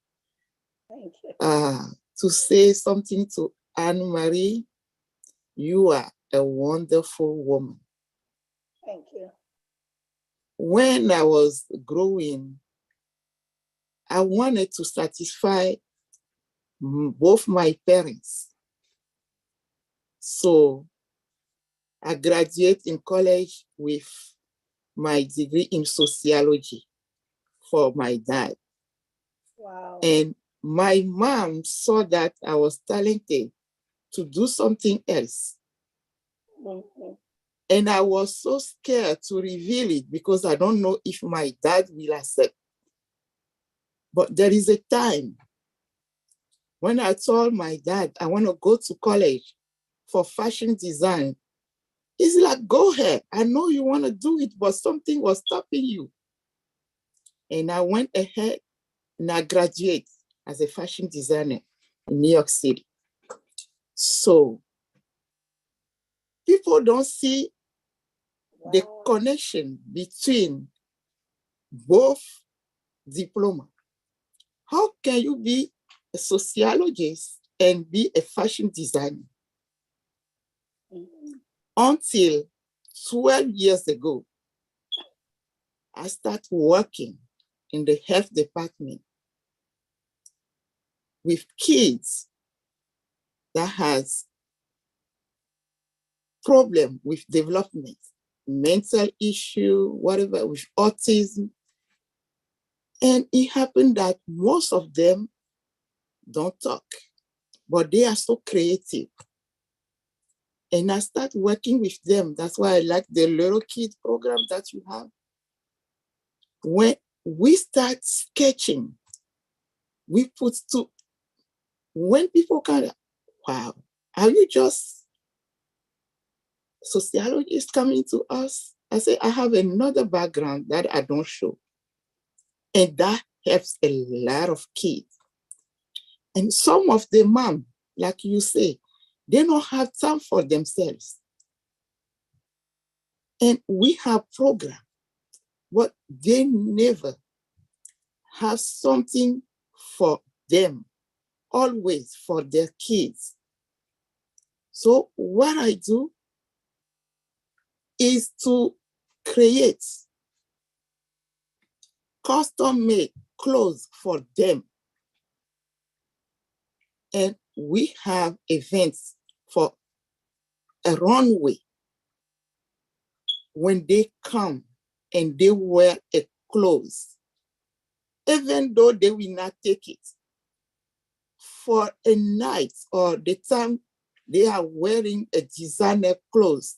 Thank you. To say something to Anne-Marie, you are a wonderful woman. Thank you. When I was growing, I wanted to satisfy both my parents. So I graduated in college with my degree in sociology for my dad. Wow. And my mom saw that I was talented to do something else. Mhm. And I was so scared to reveal it because I don't know if my dad will accept. But there is a time when I told my dad I want to go to college for fashion design. He's like, go ahead. I know you want to do it, but something was stopping you. And I went ahead and I graduated as a fashion designer in New York City. So people don't see the connection between both diploma. How can you be a sociologist and be a fashion designer? Mhm. Until 12 years ago, I started working in the health department with kids that has problem with development, mental issue, whatever, with autism. And it happened that most of them don't talk, but they are so creative. And I start working with them. That's why I like the little kid program that you have. When we start sketching, we put to, when people kind of, wow, are you just sociologists coming to us? I say, I have another background that I don't show. And that helps a lot of kids. And some of the mom, like you say, they don't have time for themselves. And we have programs, but they never have something for them, always for their kids. So what I do is to create custom-made clothes for them. And we have events for a runway. When they come and they wear a clothes, even though they will not take it, for a night or the time they are wearing a designer clothes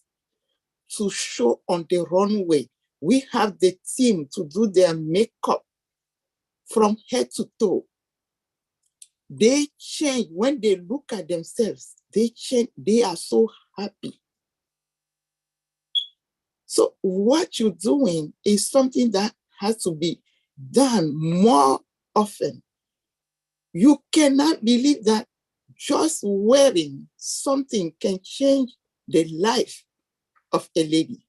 to show on the runway, we have the team to do their makeup from head to toe. They change when they look at themselves, they change, they are so happy. So what you're doing is something that has to be done more often. You cannot believe that just wearing something can change the life of a lady.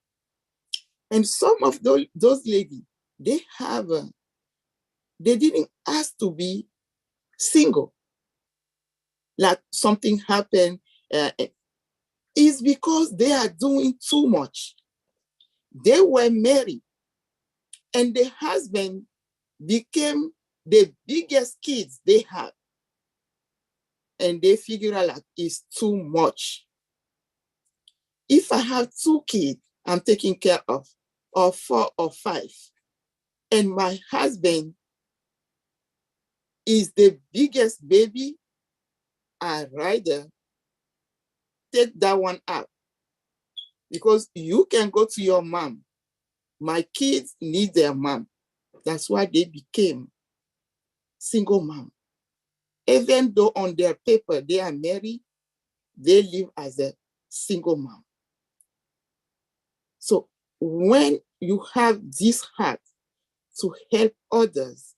And some of those ladies, they didn't ask to be single. Like something happened, is because they are doing too much. They were married and the husband became the biggest kids they have. And they figure out like it's too much. If I have 2 kids I'm taking care of, or 4 or 5, and my husband is the biggest baby, I'd rather take that one out. Because you can go to your mom. My kids need their mom. That's why they became single mom. Even though on their paper they are married, they live as a single mom. So when you have this heart to help others,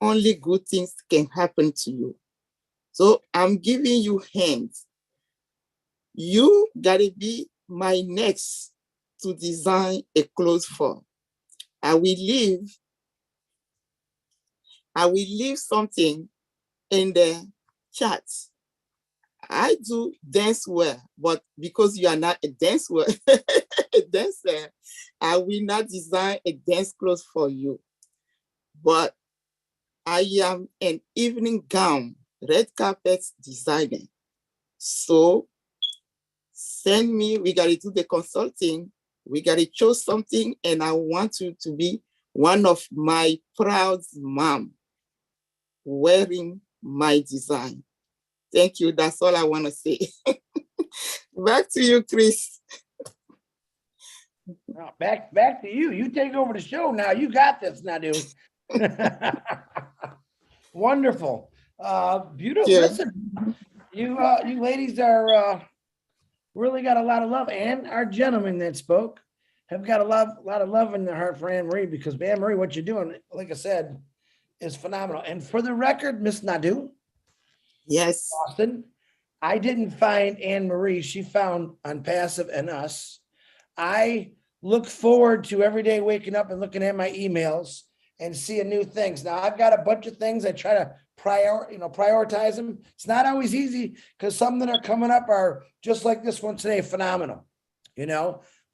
only good things can happen to you. So I'm giving you hands. You gotta be my next to design a clothes for. I will leave something in the chat. I do dance well, but because you are not a dancer, I will not design a dance clothes for you. But I am an evening gown, red carpet designer. So send me, we gotta do the consulting, we gotta choose something, and I want you to be one of my proud mom wearing my design. Thank you, that's all I wanna say. Back to you, Chris. Well, back to you. You take over the show now. You got this, Nadu. Wonderful. Beautiful. Yeah. Listen, you ladies are really got a lot of love, and our gentlemen that spoke have got a lot of love in their heart for Anne Marie, because Anne Marie, what you're doing, like I said, is phenomenal. And for the record, Miss Nadu, yes, Austin, I didn't find Anne Marie. She found on Passive and Us. I look forward to every day waking up and looking at my emails and seeing new things. Now I've got a bunch of things. I try to prioritize them. It's not always easy, because some that are coming up are just like this one today, phenomenal,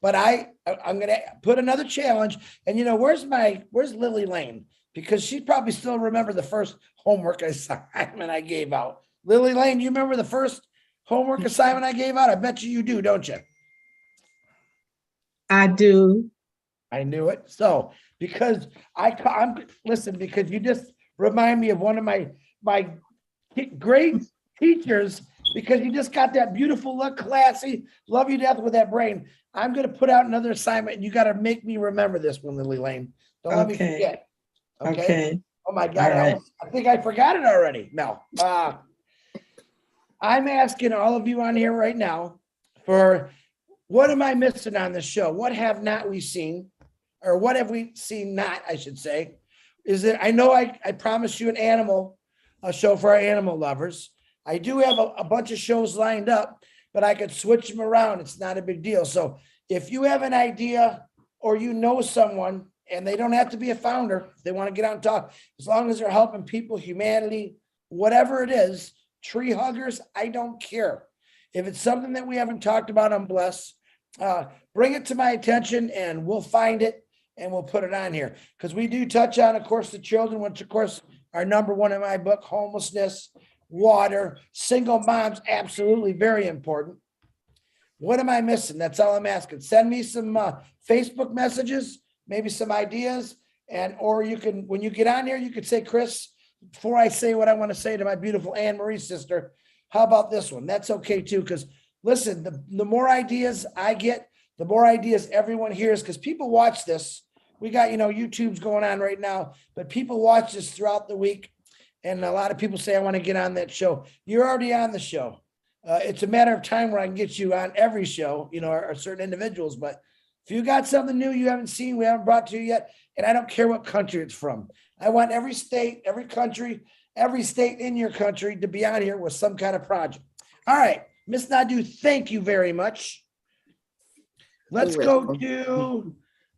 but I'm going to put another challenge. And where's Lily Lane? Because she probably still remember the first homework assignment I gave out. Lily Lane, you remember the first homework assignment I gave out? I bet you do, don't you? I do. I knew it. So because because you just remind me of one of my great teachers, because you just got that beautiful look, classy, love you to death with that brain. I'm going to put out another assignment, and you got to make me remember this one, Lily Lane. Don't let me forget. Okay. Oh my God. Right. I think I forgot it already. No. I'm asking all of you on here right now for, what am I missing on this show? What have not we seen? Or what have we seen not, I should say. I know I promised you a show for our animal lovers. I do have a bunch of shows lined up, but I could switch them around. It's not a big deal. So if you have an idea, or someone, and they don't have to be a founder, if they want to get out and talk, as long as they're helping people, humanity, whatever it is, tree huggers, I don't care. If it's something that we haven't talked about on Bless, bring it to my attention, and we'll find it and we'll put it on here. Because we do touch on, of course, the children, which of course are number one in my book: homelessness, water, single moms, absolutely very important. What am I missing? That's all I'm asking. Send me some Facebook messages, maybe some ideas, or you can, when you get on here, you could say, Chris, before I say what I want to say to my beautiful Anne Marie sister, how about this one? That's okay too, because listen, the more ideas I get, the more ideas everyone hears, because people watch this. We got, YouTube's going on right now, but people watch this throughout the week. And a lot of people say, I want to get on that show. You're already on the show. It's a matter of time where I can get you on every show, or certain individuals. But if you got something new you haven't seen, we haven't brought to you yet, and I don't care what country it's from. I want every state, every country, every state in your country to be on here with some kind of project. All right, Miss Nadu, thank you very much. Let's go to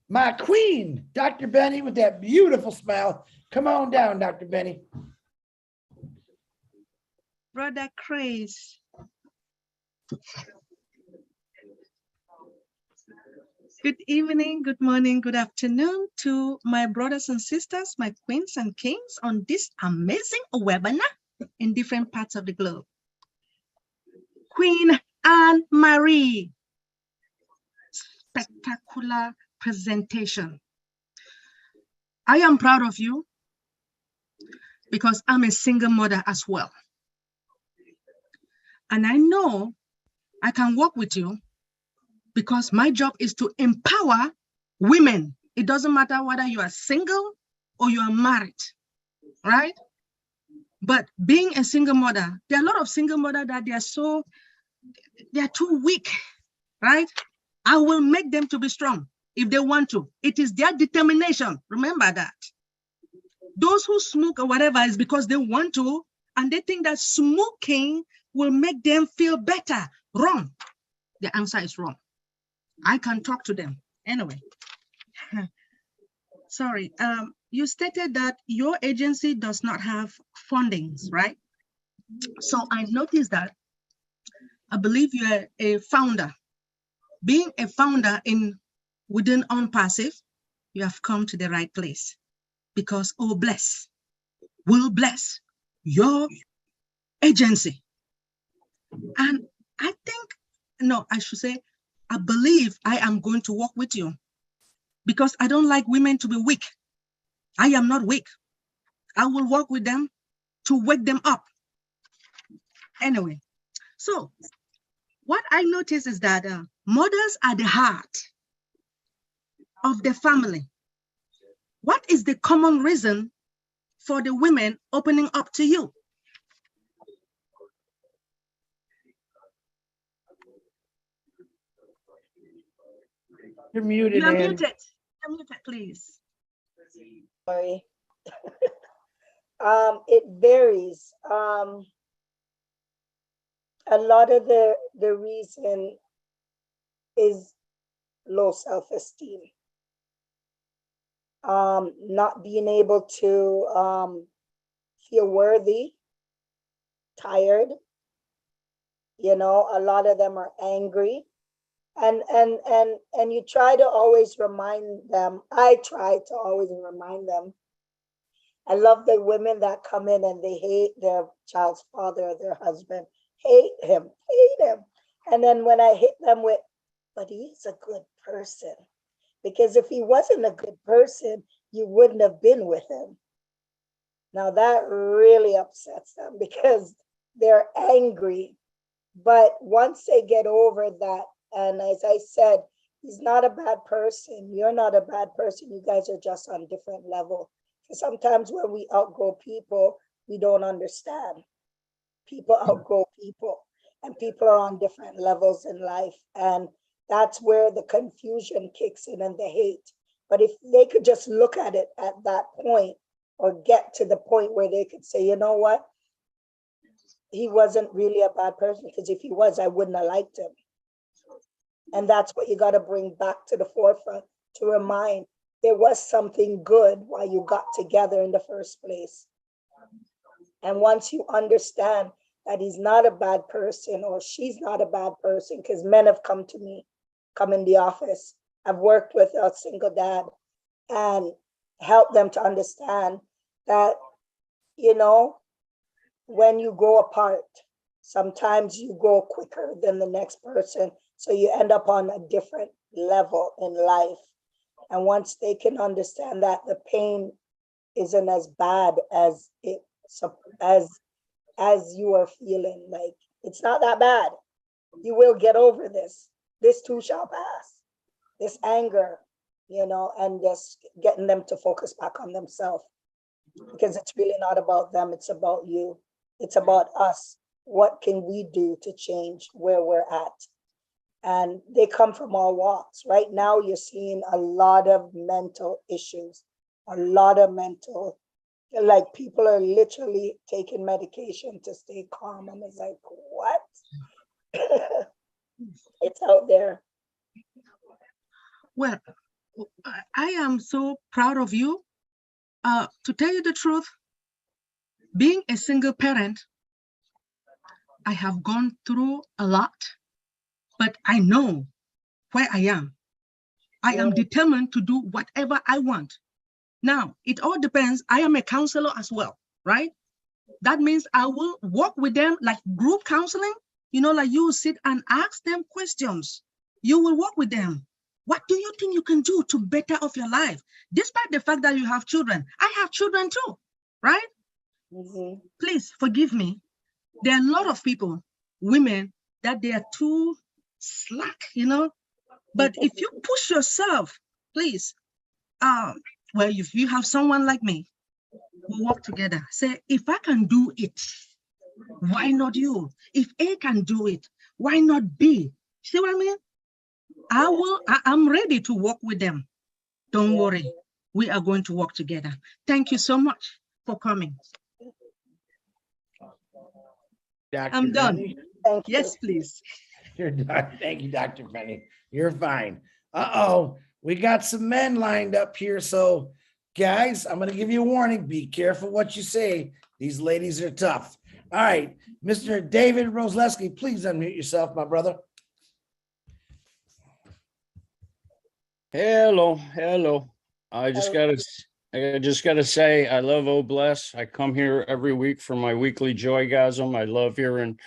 my queen, Dr. Benny, with that beautiful smile. Come on down, Dr. Benny. Brother Chris. Good evening, good morning, good afternoon to my brothers and sisters, my queens and kings on this amazing webinar in different parts of the globe. Queen Anne Marie, spectacular presentation. I am proud of you because I'm a single mother as well. And I know I can work with you because my job is to empower women. It doesn't matter whether you are single or you are married, right? But being a single mother, there are a lot of single mothers that they are too weak, right? I will make them to be strong if they want to. It is their determination. Remember that. Those who smoke or whatever is because they want to, and they think that smoking will make them feel better. Wrong. The answer is wrong. I can talk to them. Anyway. Sorry. You stated that your agency does not have fundings, right? So I noticed that I believe you are a founder. Being a founder within OnPassive, you have come to the right place, because will bless your agency. And I believe I am going to work with you, because I don't like women to be weak. I am not weak. I will work with them to wake them up. Anyway, so what I notice is that mothers are the heart of the family. What is the common reason for the women opening up to you? You're muted, You're Ann. muted. You're muted, please. Sorry. It varies. A lot of the reason is low self-esteem. Not being able to feel worthy, tired. You know, a lot of them are angry. And you try to always remind them. I try to always remind them. I love the women that come in and they hate their child's father or their husband, hate him. And then when I hit them with, but he's a good person. Because if he wasn't a good person, you wouldn't have been with him. Now that really upsets them because they're angry. But once they get over that, and as I said, he's not a bad person. You're not a bad person. You guys are just on different level. Sometimes when we outgrow people, we don't understand. People outgrow people, and people are on different levels in life. And that's where the confusion kicks in and the hate. But if they could just look at it at that point, or get to the point where they could say, you know what? He wasn't really a bad person, because if he was, I wouldn't have liked him. And that's what you got to bring back to the forefront, to remind there was something good while you got together in the first place. And once you understand that he's not a bad person or she's not a bad person, because men have come to me, come in the office. I've worked with a single dad and helped them to understand that, you know, when you grow apart, sometimes you grow quicker than the next person. So you end up on a different level in life. And once they can understand that, the pain isn't as bad as you are feeling. Like, it's not that bad. You will get over this. This too shall pass. This anger, you know, and just getting them to focus back on themselves. Because it's really not about them, it's about you. It's about us. What can we do to change where we're at? And they come from all walks. Right now, you're seeing a lot of mental issues, a lot of mental, like people are literally taking medication to stay calm. And it's like, what? It's out there. Well, I am so proud of you. To tell you the truth, being a single parent, I have gone through a lot, but I know where I am. I am determined to do whatever I want. Now, it all depends. I am a counselor as well, right? That means I will work with them like group counseling. You know, like you will sit and ask them questions. You will work with them. What do you think you can do to better off your life? Despite the fact that you have children. I have children too, right? Mm-hmm. Please forgive me. There are a lot of people, women, that they are too slack, you know? But if you push yourself, please, well, if you have someone like me, we'll work together. Say, if I can do it, why not you? If A can do it, why not B? See what I mean? I'm ready to work with them. Don't worry. We are going to work together. Thank you so much for coming. Dr. I'm done. Penny? Thank you. Yes, please. You're done. Thank you, Dr. Penny. You're fine. Uh-oh, we got some men lined up here. So guys, I'm going to give you a warning. Be careful what you say. These ladies are tough. All right, Mr. David Rosleski, please unmute yourself, my brother. Hello, hello. I just gotta say, I love Obless. I come here every week for my weekly joygasm. I love hearing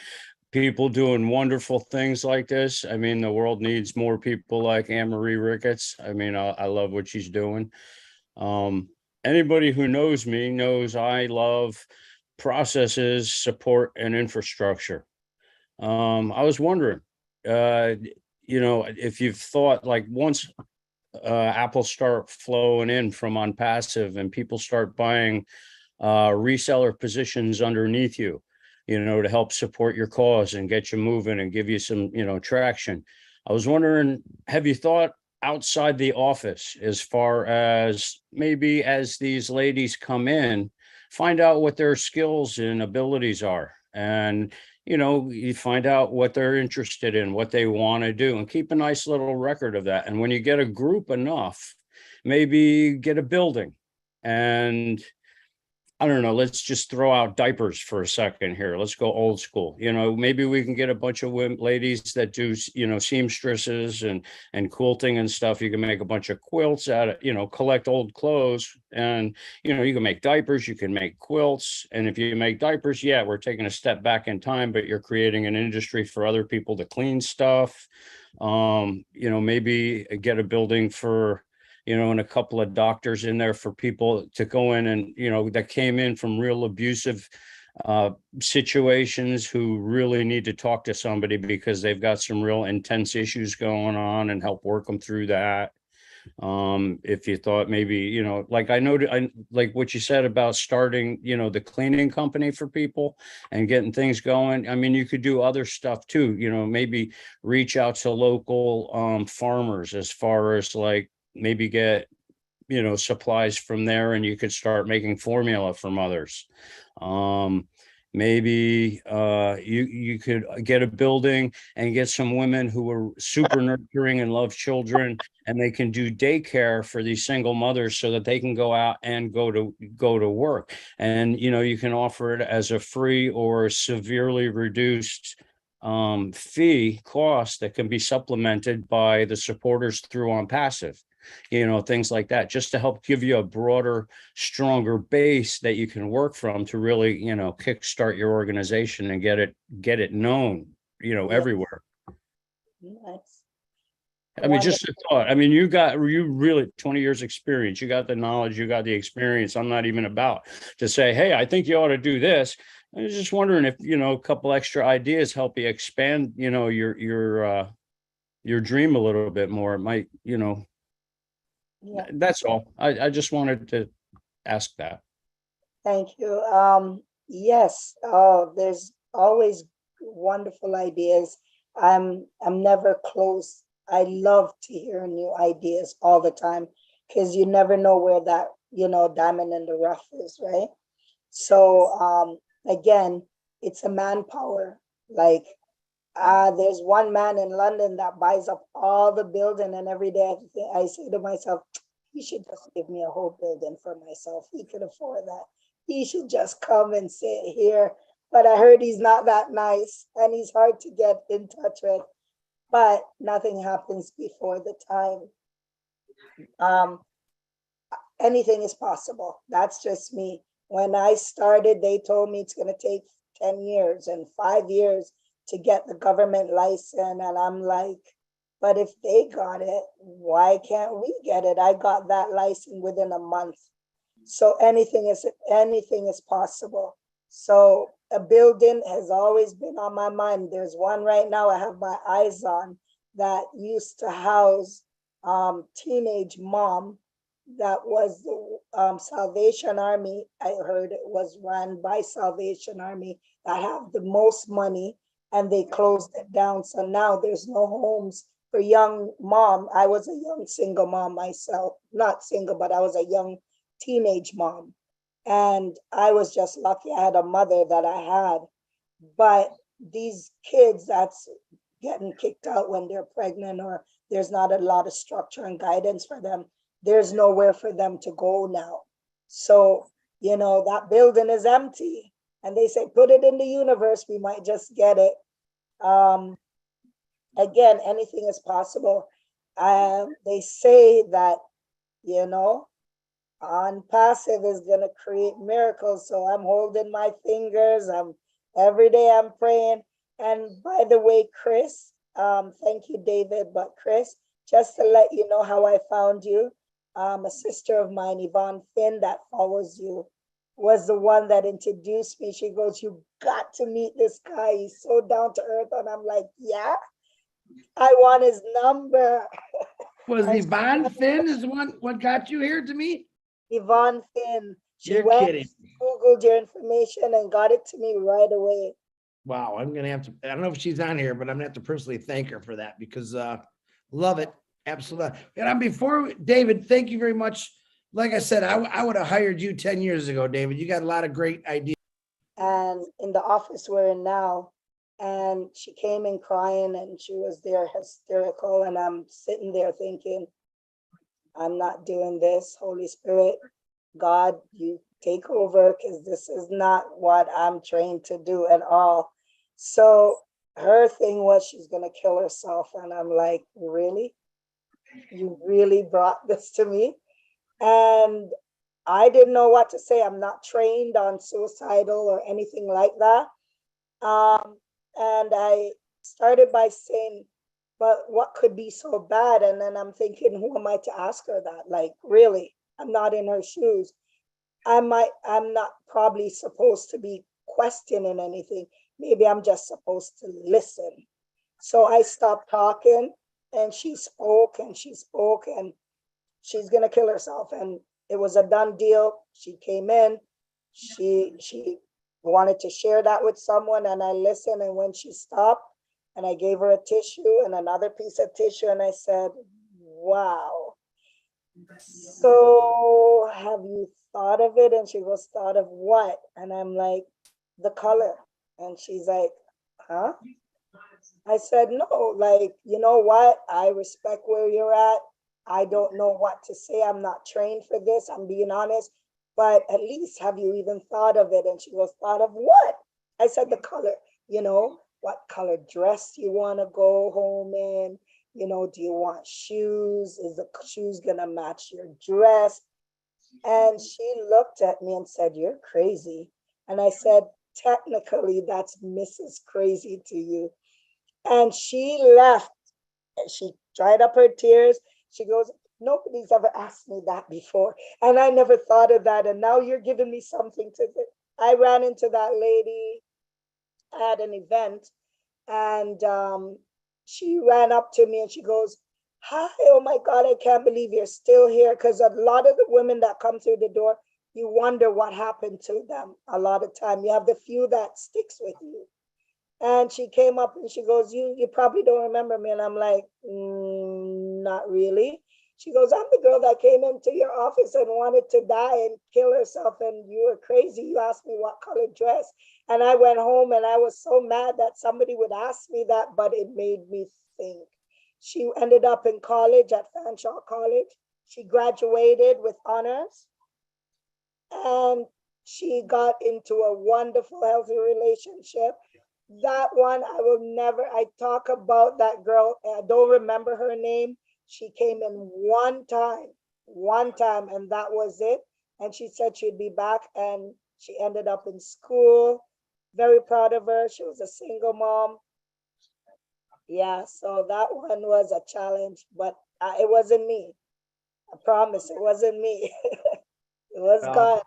people doing wonderful things like this. I mean, the world needs more people like Anne-Marie Ricketts. I mean, I love what she's doing. Anybody who knows me knows I love processes, support, and infrastructure. I was wondering, if you've thought, like, once apples start flowing in from OnPassive and people start buying reseller positions underneath you, to help support your cause and get you moving and give you some, traction. I was wondering, have you thought outside the office as far as maybe as these ladies come in, find out what their skills and abilities are, and you find out what they're interested in, what they want to do, and keep a nice little record of that. And when you get a group enough, maybe get a building. And I don't know, let's just throw out diapers for a second here. Let's go old school. Maybe we can get a bunch of ladies that do, seamstresses and quilting and stuff. You can make a bunch of quilts out of, collect old clothes, and, you can make diapers, you can make quilts. And if you make diapers, yeah, we're taking a step back in time, but you're creating an industry for other people to clean stuff. Maybe get a building for, and a couple of doctors in there for people to go in and, that came in from real abusive situations, who really need to talk to somebody because they've got some real intense issues going on, and help work them through that. If you thought maybe, like like what you said about starting, the cleaning company for people and getting things going. I mean, you could do other stuff too, maybe reach out to local farmers, as far as like, maybe get supplies from there, and you could start making formula from others. Maybe you could get a building and get some women who are super nurturing and love children, and they can do daycare for these single mothers so that they can go out and go to work. And you can offer it as a free or severely reduced fee cost that can be supplemented by the supporters through OnPassive. Things like that, just to help give you a broader, stronger base that you can work from to really, kickstart your organization and get it known, everywhere. Nice. I mean, just a thought. I mean, you really 20 years experience, you got the knowledge, you got the experience. I'm not even about to say, hey, I think you ought to do this. I was just wondering if, a couple extra ideas help you expand, your dream a little bit more. It might, Yeah. That's all. I just wanted to ask that. Thank you. Yes, there's always wonderful ideas. I'm never close. I love to hear new ideas all the time, because you never know where that, diamond in the rough is, right? So again, it's a manpower. Like there's one man in London that buys up all the building, and every day I say to myself, he should just give me a whole building for myself. He could afford that. He should just come and sit here. But I heard he's not that nice, and he's hard to get in touch with. But nothing happens before the time. Anything is possible. That's just me. When I started, they told me it's going to take 10 years and 5 years to get the government license. And I'm like, but if they got it, why can't we get it? I got that license within a month. So anything is possible. So a building has always been on my mind. There's one right now I have my eyes on that used to house teenage mom that was the Salvation Army. I heard it was run by Salvation Army that have the most money, and they closed it down. So now there's no homes for young mom. I was a young single mom myself, not single, but I was a young teenage mom. And I was just lucky I had a mother that I had. But these kids that's getting kicked out when they're pregnant, or there's not a lot of structure and guidance for them, there's nowhere for them to go now. So, you know, that building is empty. And they say, put it in the universe, we might just get it. Again, anything is possible. They say that, you know, on passive is going to create miracles. So I'm holding my fingers. Every day I'm praying. And by the way, Chris, thank you, David, but Chris, just to let you know how I found you, a sister of mine, Yvonne Finn, that follows you, was the one that introduced me. She goes, you got to meet this guy. He's so down to earth. And I'm like, yeah, I want his number. Was Yvonne Finn is the one what got you here to me? Yvonne Finn. She You're went, kidding. Googled your information and got it to me right away. Wow, I'm gonna have to, I don't know if she's on here, but I'm gonna have to personally thank her for that because love it. Absolutely. And before, David, thank you very much. Like I said, I would have hired you 10 years ago, David. You got a lot of great ideas. And in the office we're in now, and she came in crying and she was there hysterical. And I'm sitting there thinking, I'm not doing this. Holy Spirit, God, you take over, because this is not what I'm trained to do at all. So her thing was she's going to kill herself. And I'm like, really? You really brought this to me? And I didn't know what to say. I'm not trained on suicidal or anything like that. And I started by saying, but what could be so bad? And then I'm thinking, who am I to ask her that? Like, really, I'm not in her shoes. I'm not probably supposed to be questioning anything. Maybe I'm just supposed to listen. So I stopped talking, and she spoke and she spoke, and she's gonna kill herself. And it was a done deal. She came in, she wanted to share that with someone, and I listened. And when she stopped, and I gave her a tissue and another piece of tissue, and I said, wow. So have you thought of it? And she goes, thought of what? And I'm like, the color. And she's like, huh? I said, no, like, you know what? I respect where you're at. I don't know what to say. I'm not trained for this. I'm being honest. But at least have you even thought of it? And she goes, thought of what? I said, the color. You know, what color dress you want to go home in? You know, do you want shoes? Is the shoes going to match your dress? And she looked at me and said, you're crazy. And I said, technically, that's Mrs. Crazy to you. And she left. And she dried up her tears. She goes, nobody's ever asked me that before. And I never thought of that. And now you're giving me something to do. I ran into that lady at an event, and she ran up to me and she goes, hi, oh my God, I can't believe you're still here. Because a lot of the women that come through the door, you wonder what happened to them. A lot of time you have the few that sticks with you. And she came up and she goes, you probably don't remember me. And I'm like, not really. She goes, I'm the girl that came into your office and wanted to die and kill herself. And you were crazy. You asked me what color dress. And I went home and I was so mad that somebody would ask me that, but it made me think. She ended up in college at Fanshawe College. She graduated with honors. And she got into a wonderful, healthy relationship. That one, I talk about that girl. I don't remember her name. She came in one time, and that was it. And she said she'd be back, and she ended up in school. Very proud of her. She was a single mom. Yeah, so that one was a challenge, but it wasn't me. I promise it wasn't me. It was God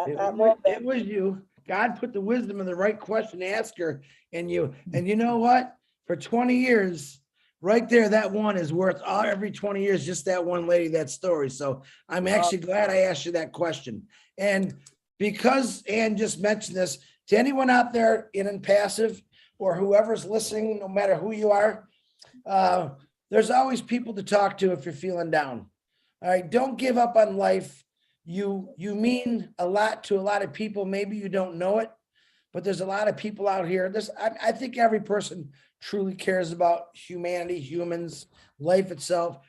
at that moment. It was you. God put the wisdom and the right question to ask her, and you know what? For 20 years, right there, that one is worth every 20 years, just that one lady, that story. So I'm actually glad I asked you that question. And because Ann just mentioned this, to anyone out there in passive or whoever's listening, no matter who you are, there's always people to talk to if you're feeling down. All right, don't give up on life. You mean a lot to a lot of people. Maybe you don't know it, but there's a lot of people out here. I think every person truly cares about humanity, humans, life itself.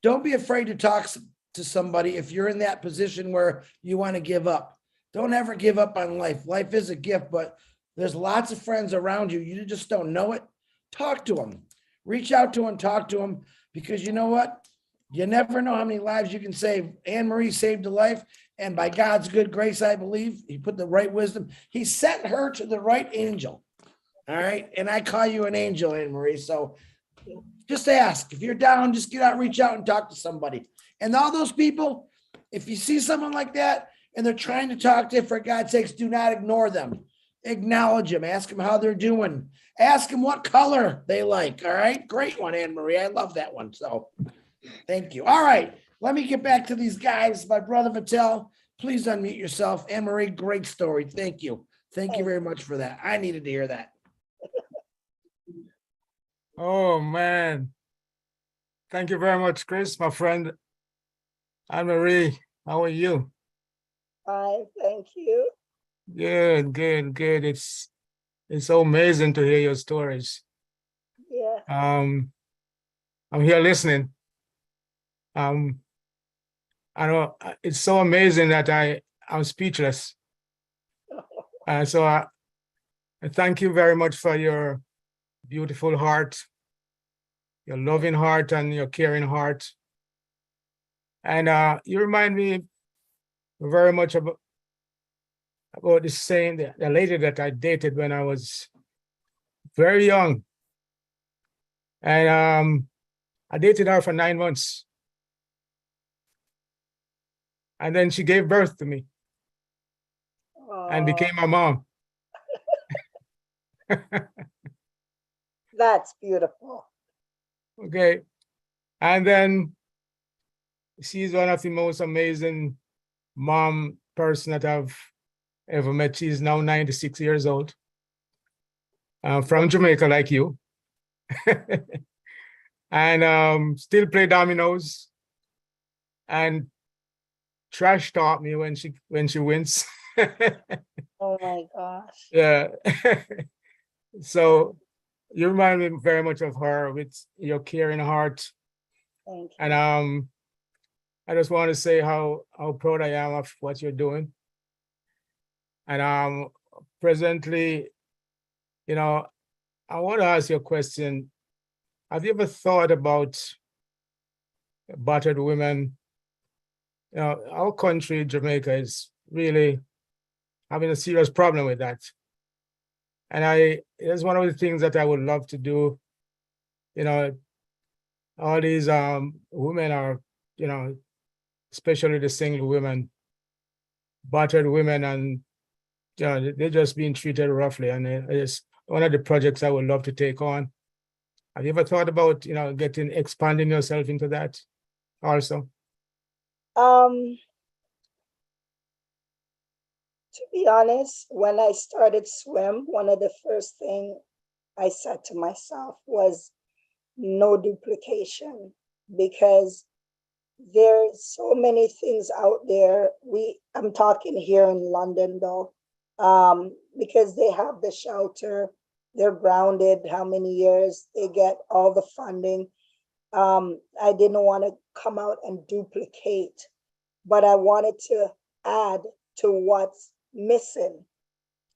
Don't be afraid to talk to somebody if you're in that position where you want to give up. Don't ever give up on life. Life is a gift, but there's lots of friends around you. You just don't know it. Talk to them. Reach out to them, talk to them, because you know what? You never know how many lives you can save. Anne Marie saved a life, and by God's good grace, I believe, he put the right wisdom. He sent her to the right angel. All right. And I call you an angel, Anne Marie. So just ask. If you're down, just get out, reach out and talk to somebody. And all those people, if you see someone like that and they're trying to talk to you, for God's sakes, do not ignore them. Acknowledge them. Ask them how they're doing. Ask them what color they like. All right. Great one, Anne Marie. I love that one. So thank you. All right. Let me get back to these guys. My brother Vattel, please unmute yourself. Anne Marie, great story. Thank you. Thank you very much for that. I needed to hear that. Oh, man. Thank you very much, Chris, my friend. Anne Marie, how are you? Fine, thank you. Good, good, good. It's so amazing to hear your stories. Yeah. I'm here listening. I know it's so amazing that I'm speechless. So I thank you very much for your beautiful heart, your loving heart, and your caring heart. And you remind me very much about this saying, the lady that I dated when I was very young. And I dated her for 9 months. And then she gave birth to me and became my mom. That's beautiful. Okay. And then she's one of the most amazing mom person that I've ever met. She's now 96 years old. From Jamaica, like you. And still play dominoes and trash talk me when she wins. Oh my gosh. Yeah. So you remind me very much of her with your caring heart. Thank you. And I just want to say how proud I am of what you're doing. And presently, you know, I want to ask you a question. Have you ever thought about battered women? You know, our country, Jamaica, is really having a serious problem with that. And it's one of the things that I would love to do. You know, all these women are, you know, especially the single women, battered women, and you know, they're just being treated roughly. And it's one of the projects I would love to take on. Have you ever thought about, you know, expanding yourself into that also? To be honest, when I started swim, one of the first things I said to myself was no duplication, because there's so many things out there. I'm talking here in London though, because they have the shelter, they're grounded how many years, they get all the funding. I didn't want to come out and duplicate, but I wanted to add to what's missing.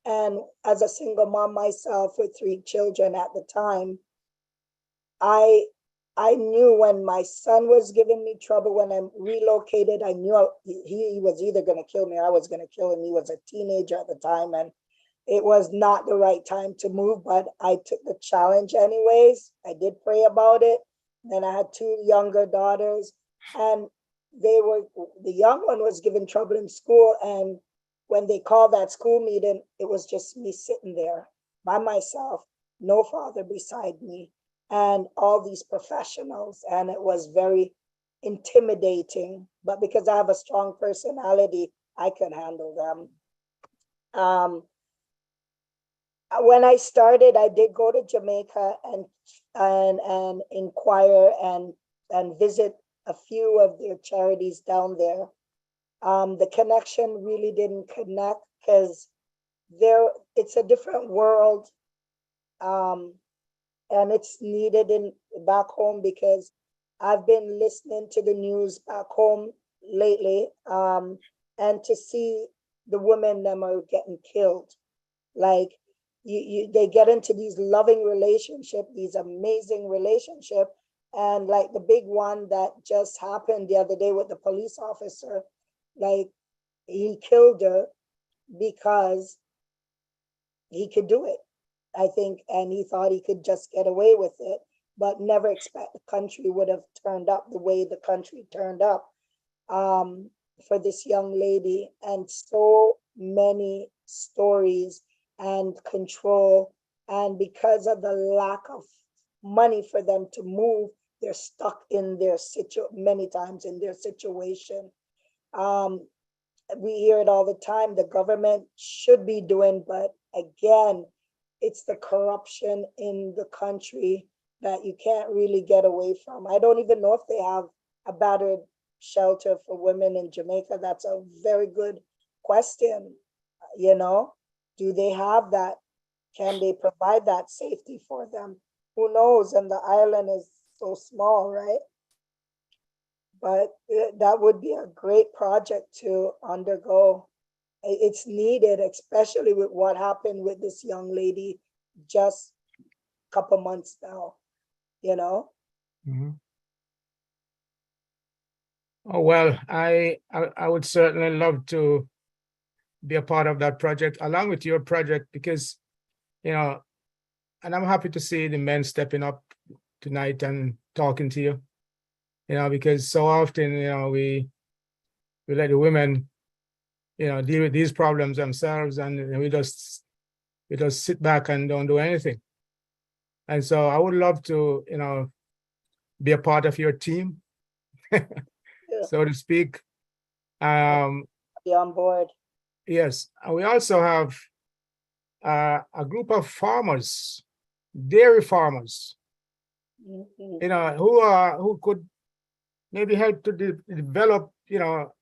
And as a single mom myself with 3 children at the time, I knew when my son was giving me trouble when I relocated, I knew he was either going to kill me or I was going to kill him. He was a teenager at the time, and it was not the right time to move, but I took the challenge anyways. I did pray about it. Then I had 2 younger daughters, and the young one was giving trouble in school. And when they called that school meeting, it was just me sitting there by myself, no father beside me, and all these professionals. And it was very intimidating, but because I have a strong personality, I could handle them. When I started, I did go to Jamaica and inquire and visit a few of their charities down there. The connection really didn't connect because it's a different world, and it's needed in back home because I've been listening to the news back home lately, and to see the women them are getting killed. Like they get into these loving relationship, these amazing relationship, and like the big one that just happened the other day with the police officer, like he killed her because he could do it, I think, and he thought he could just get away with it, but never expect the country would have turned up the way the country turned up, for this young lady. And so many stories and control, and because of the lack of money for them to move, they're stuck in their many times in their situation. We hear it all the time, the government should be doing, but again, it's the corruption in the country that you can't really get away from. I don't even know if they have a battered shelter for women in Jamaica. That's a very good question. You know, do they have that? Can they provide that safety for them? Who knows? And the island is so small, right? But that would be a great project to undergo. It's needed, especially with what happened with this young lady just a couple months now, you know? Mhm. Oh, well, I would certainly love to be a part of that project along with your project because, you know, and I'm happy to see the men stepping up tonight and talking to you, you know, because so often, you know, we let the women, you know, deal with these problems themselves, and we just sit back and don't do anything. And so I would love to, you know, be a part of your team, so to speak. Be on board. Yes, and we also have a group of farmers, dairy farmers, Mhm. you know, who could maybe help to develop, you know,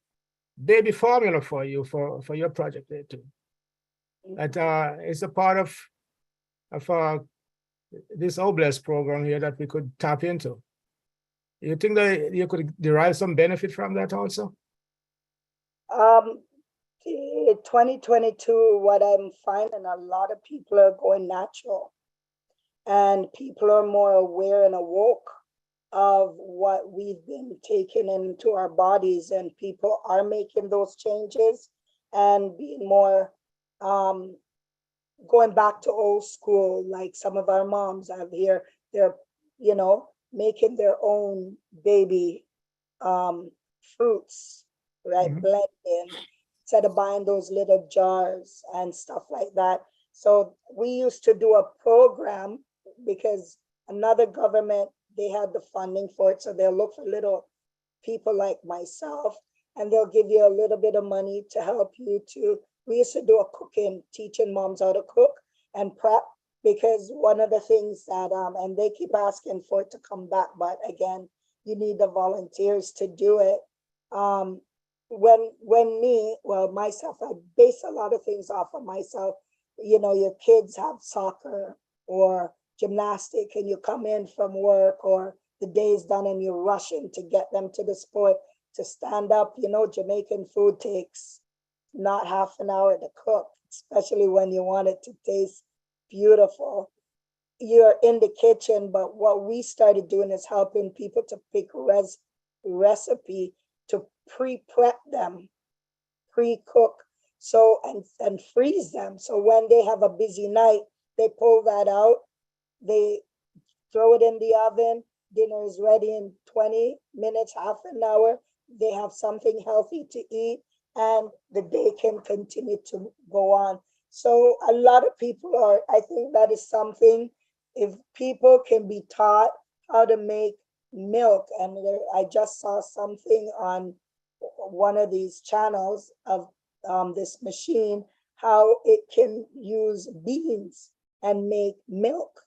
baby formula for you for your project there too. That is a part of this Oblast program here that we could tap into. You think that you could derive some benefit from that also? 2022, what I'm finding, a lot of people are going natural, and people are more aware and awoke of what we've been taking into our bodies, and people are making those changes and being more, going back to old school, like some of our moms have here, they're, you know, making their own baby fruits, right? Mhm. Blending instead of buying those little jars and stuff like that. So we used to do a program because another government, they had the funding for it. So they'll look for little people like myself, and they'll give you a little bit of money to help you to, we used to do a cooking, teaching moms how to cook and prep, because one of the things that, and they keep asking for it to come back, but again, you need the volunteers to do it. When myself, I base a lot of things off of myself. You know, your kids have soccer or gymnastic, and you come in from work or the day's done and you're rushing to get them to the sport, to stand up. You know, Jamaican food takes not half an hour to cook, especially when you want it to taste beautiful. You're in the kitchen, but what we started doing is helping people to pick recipe to pre-prep them, pre-cook, so and freeze them. So when they have a busy night, they pull that out, they throw it in the oven, dinner is ready in 20 minutes, half an hour. They have something healthy to eat, and the day can continue to go on. So a lot of people are, I think that is something, if people can be taught how to make milk, and I just saw something on one of these channels of this machine, how it can use beans and make milk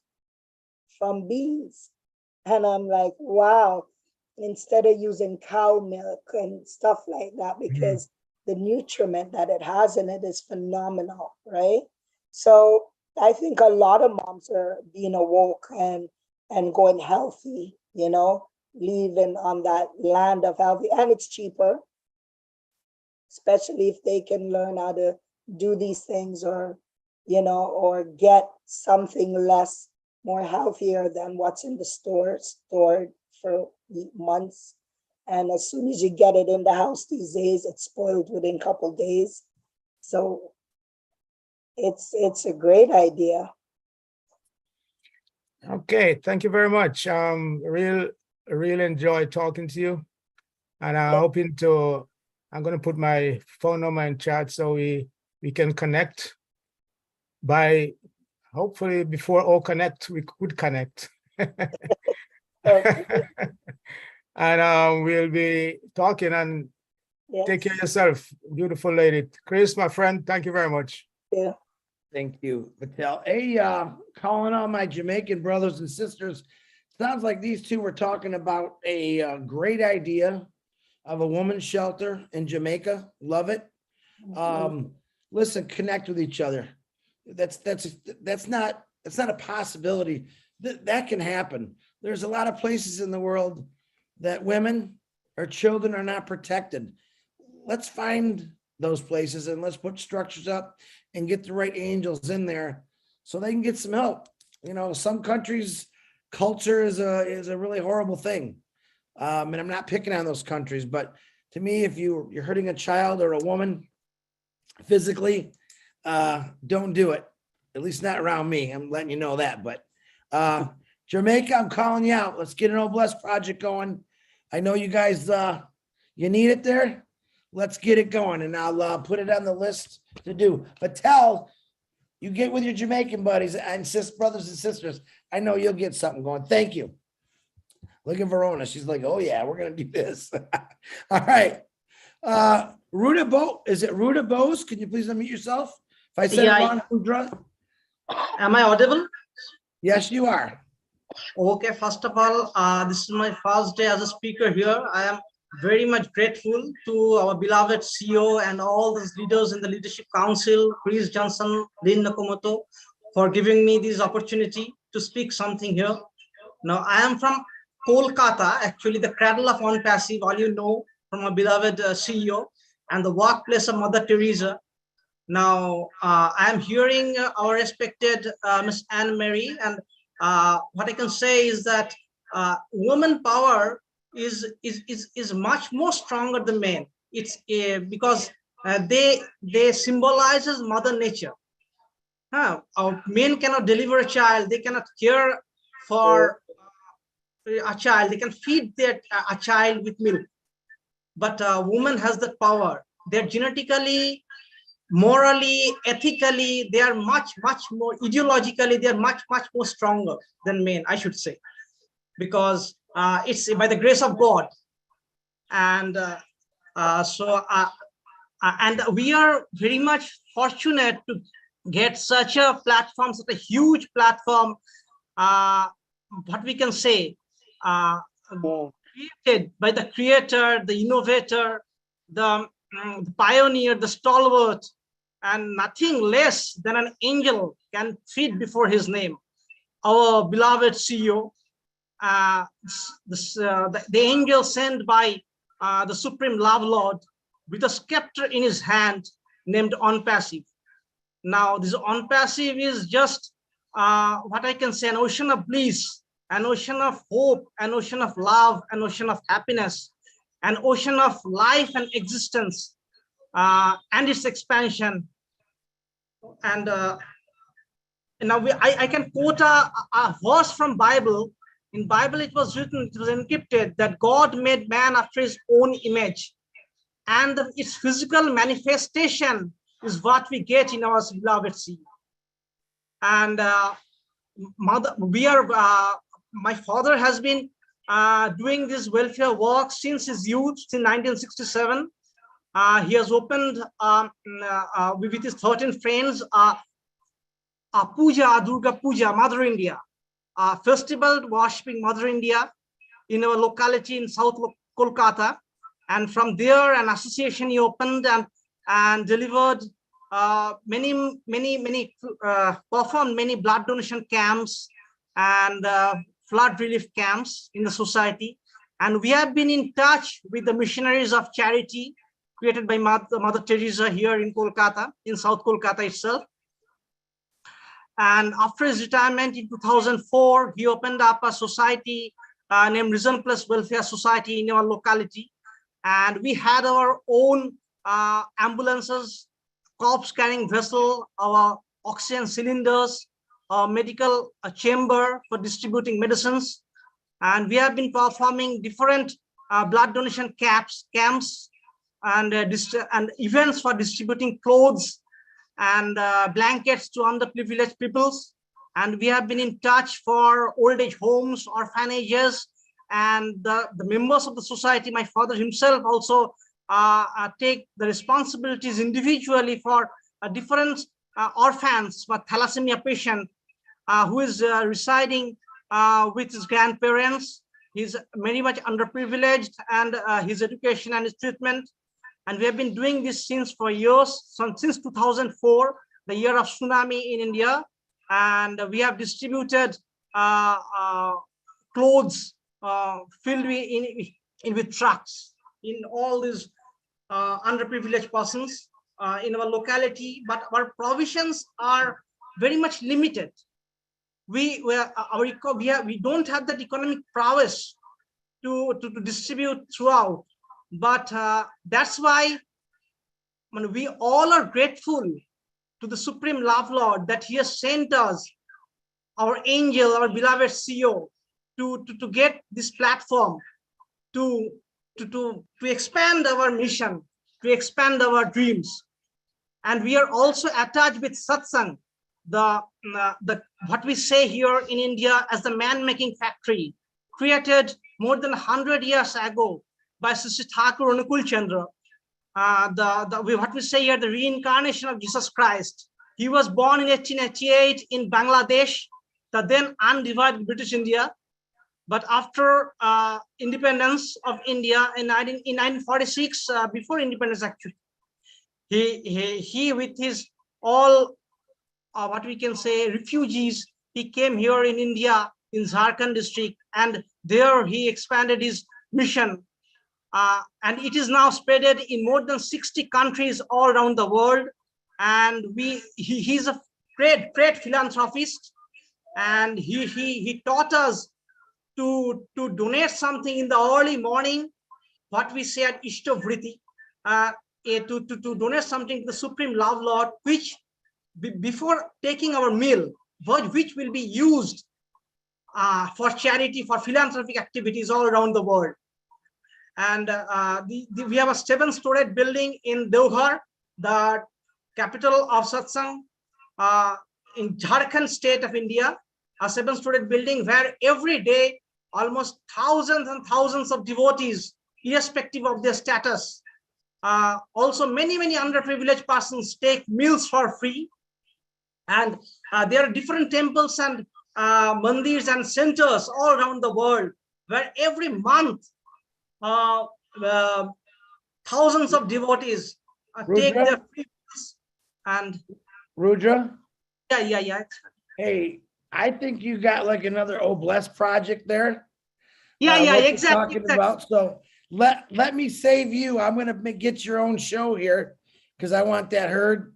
from beans. And I'm like, wow, instead of using cow milk and stuff like that, because the nutriment that it has in it is phenomenal, right? So I think a lot of moms are being awoke and going healthy, you know, living on that land of healthy, and it's cheaper, especially if they can learn how to do these things, or, you know, or get something less, more healthier than what's in the store, stored for months. And as soon as you get it in the house these days, it's spoiled within a couple days. So it's a great idea. Okay, thank you very much. Really enjoy talking to you. And I'm going to put my phone number in chat so we can connect. By hopefully before all connect, we could connect. And we'll be talking, and take care of yourself, beautiful lady. Chris, my friend, thank you very much. Yeah. Thank you, Patel. Hey, calling on my Jamaican brothers and sisters. Sounds like these two were talking about a great idea of a woman's shelter in Jamaica. Love it. Listen, connect with each other. That's not a possibility. That can happen. There's a lot of places in the world that women or children are not protected. Let's find those places and let's put structures up and get the right angels in there so they can get some help. You know, some countries, culture is a really horrible thing. And I'm not picking on those countries, but to me, if you're hurting a child or a woman physically, don't do it. At least not around me. I'm letting you know that. But Jamaica, I'm calling you out. Let's get an Old Blessed project going. I know you guys, you need it there. Let's get it going, and I'll put it on the list to do. But you get with your Jamaican buddies and brothers and sisters. I know you'll get something going. Thank you. Look at Verona. She's like, oh yeah, we're gonna do this. All right. Ruta Bo, is it Ruta Bose? Can you please unmute yourself? If I said it wrong, Rudra. Am I audible? Yes, you are. Okay, first of all, this is my first day as a speaker here. I am very much grateful to our beloved CEO and all those leaders in the Leadership Council, Chris Johnson, Lynn Nakamoto, for giving me this opportunity to speak something here. Now, I am from Kolkata, actually the cradle of OnPassive, all you know, from our beloved CEO, and the workplace of Mother Teresa. Now, I am hearing our respected Miss Anne Marie, and what I can say is that woman power is much more stronger than men. It's because they symbolizes Mother Nature. Our men cannot deliver a child, they cannot care for a child, they can feed a child with milk. But a woman has that power. They're genetically, morally, ethically, they are much more, ideologically, they're much more stronger than men, I should say, because it's by the grace of God. And and we are very much fortunate to get such a platform, such a huge platform, what we can say, created by the creator, the innovator, the pioneer, the stalwart, and nothing less than an angel can fit before his name. Our beloved CEO, the angel sent by the Supreme Love Lord with a scepter in his hand named OnPassive. Now, this OnPassive is just what I can say, an ocean of bliss, an ocean of hope, an ocean of love, an ocean of happiness, an ocean of life and existence, and its expansion. And now I can quote a verse from Bible. In Bible, it was written, it was encrypted, that God made man after his own image, and its physical manifestation is what we get in our beloved sea. And my father has been doing this welfare work since his youth, since 1967. He has opened with his 13 friends Puja, Durga Puja, Mother India, festival worshipping Mother India in our locality in South Kolkata. And from there, an association he opened and delivered performed many blood donation camps and flood relief camps in the society. And we have been in touch with the missionaries of charity created by Mother Teresa here in Kolkata, in South Kolkata itself. And after his retirement in 2004, he opened up a society named Risen Plus Welfare Society in our locality. And we had our own ambulances, corpse carrying vessel, our oxygen cylinders, our medical chamber for distributing medicines. And we have been performing different blood donation camps and events for distributing clothes and blankets to underprivileged peoples. And we have been in touch for old age homes, orphanages, and the members of the society. My father himself also take the responsibilities individually for different orphans, for thalassemia patient who is residing with his grandparents. He's very much underprivileged, and his education and his treatment. And we have been doing this since for years, since 2004, the year of tsunami in India. And we have distributed clothes filled with trucks in all these underprivileged persons in our locality. But our provisions are very much limited. We don't have that economic prowess to distribute throughout. But that's why we all are grateful to the Supreme Love Lord that he has sent us, our angel, our beloved CEO, to get this platform to expand our mission, to expand our dreams. And we are also attached with satsang, what we say here in India as the man-making factory, created more than 100 years ago by Sister Thakur Anukul Chandra. What we say here, the reincarnation of Jesus Christ. He was born in 1888 in Bangladesh, the then undivided British India. But after independence of India in 1946, before independence actually, he with his all what we can say refugees, he came here in India in Jharkhand district, and there he expanded his mission. And it is now spreaded in more than 60 countries all around the world. And he's a great philanthropist, and he taught us to donate something in the early morning, what we say at Ishtovriti, to donate something to the Supreme Love Lord, which before taking our meal, which will be used for charity, for philanthropic activities all around the world. And we have a 7-storied building in Deoghar, the capital of satsang in Jharkhand state of India, a 7-storied building where every day almost thousands and thousands of devotees, irrespective of their status, also many underprivileged persons take meals for free. And there are different temples and mandirs and centers all around the world where every month thousands of devotees take their free meals. And Rudra? Yeah. Hey, I think you got like another Oblast project there. Yeah, what you're exactly. talking about. So let me save you. I'm gonna get your own show here because I want that heard.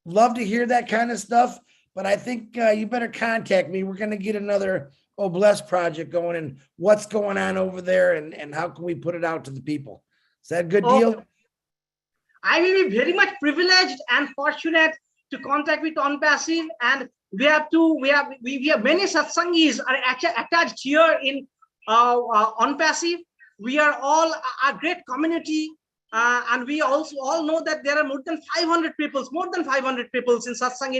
Love to hear that kind of stuff, but I think you better contact me. We're gonna get another Oblast project going, and what's going on over there, and how can we put it out to the people? Is that a good deal? I will be very much privileged and fortunate to contact with OnPassive, and we have many satsangis are attached here in OnPassive. We are all a great community, and we also all know that there are more than 500 people in satsang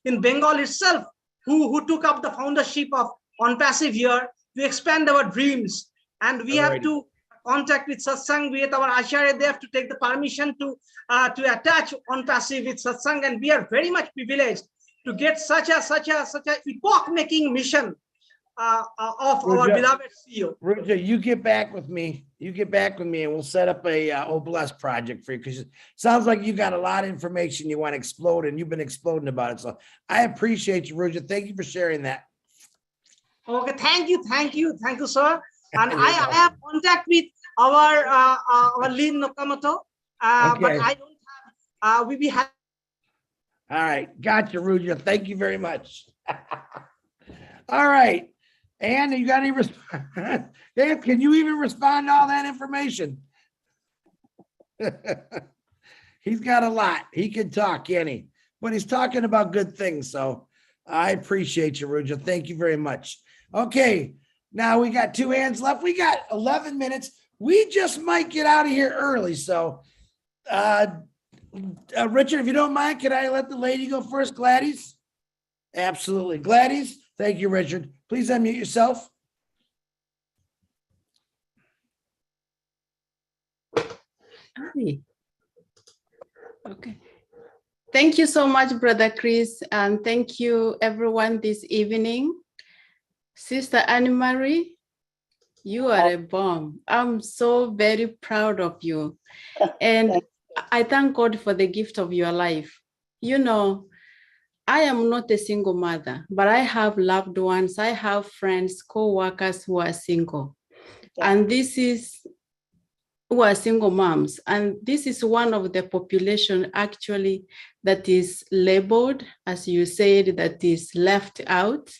in Bengal itself who took up the foundership of OnPassive here to expand our dreams. And we have to contact with satsang, with our acharya, they have to take the permission to attach on passive with satsang, and we are very much privileged to get such a epoch-making mission of our beloved CEO. Ruja, you get back with me. You get back with me, and we'll set up a Oblast project for you, because it sounds like you got a lot of information you want to explode, and you've been exploding about it. So I appreciate you, Ruja. Thank you for sharing that. Okay, thank you, sir. And I have contact with our Lynn Nakamoto, but Okay. I don't have. We have. All right, gotcha, Ruja. Thank you very much. All right, and you got any response? Dan, can you even respond to all that information? He's got a lot. He can talk, can't he? But he's talking about good things. So I appreciate you, Ruja. Thank you very much. Okay, now we got 2 hands left. We got 11 minutes. We just might get out of here early. So, Richard, if you don't mind, can I let the lady go first, Gladys? Absolutely. Gladys, thank you, Richard. Please unmute yourself. Hi. Okay. Thank you so much, Brother Chris, and thank you everyone this evening. Sister Anne Marie, you are a bomb. I'm so very proud of you. And I thank God for the gift of your life. You know, I am not a single mother, but I have loved ones. I have friends, co-workers who are single. And this is who are single moms. And this is one of the population actually that is labeled, as you said, that is left out,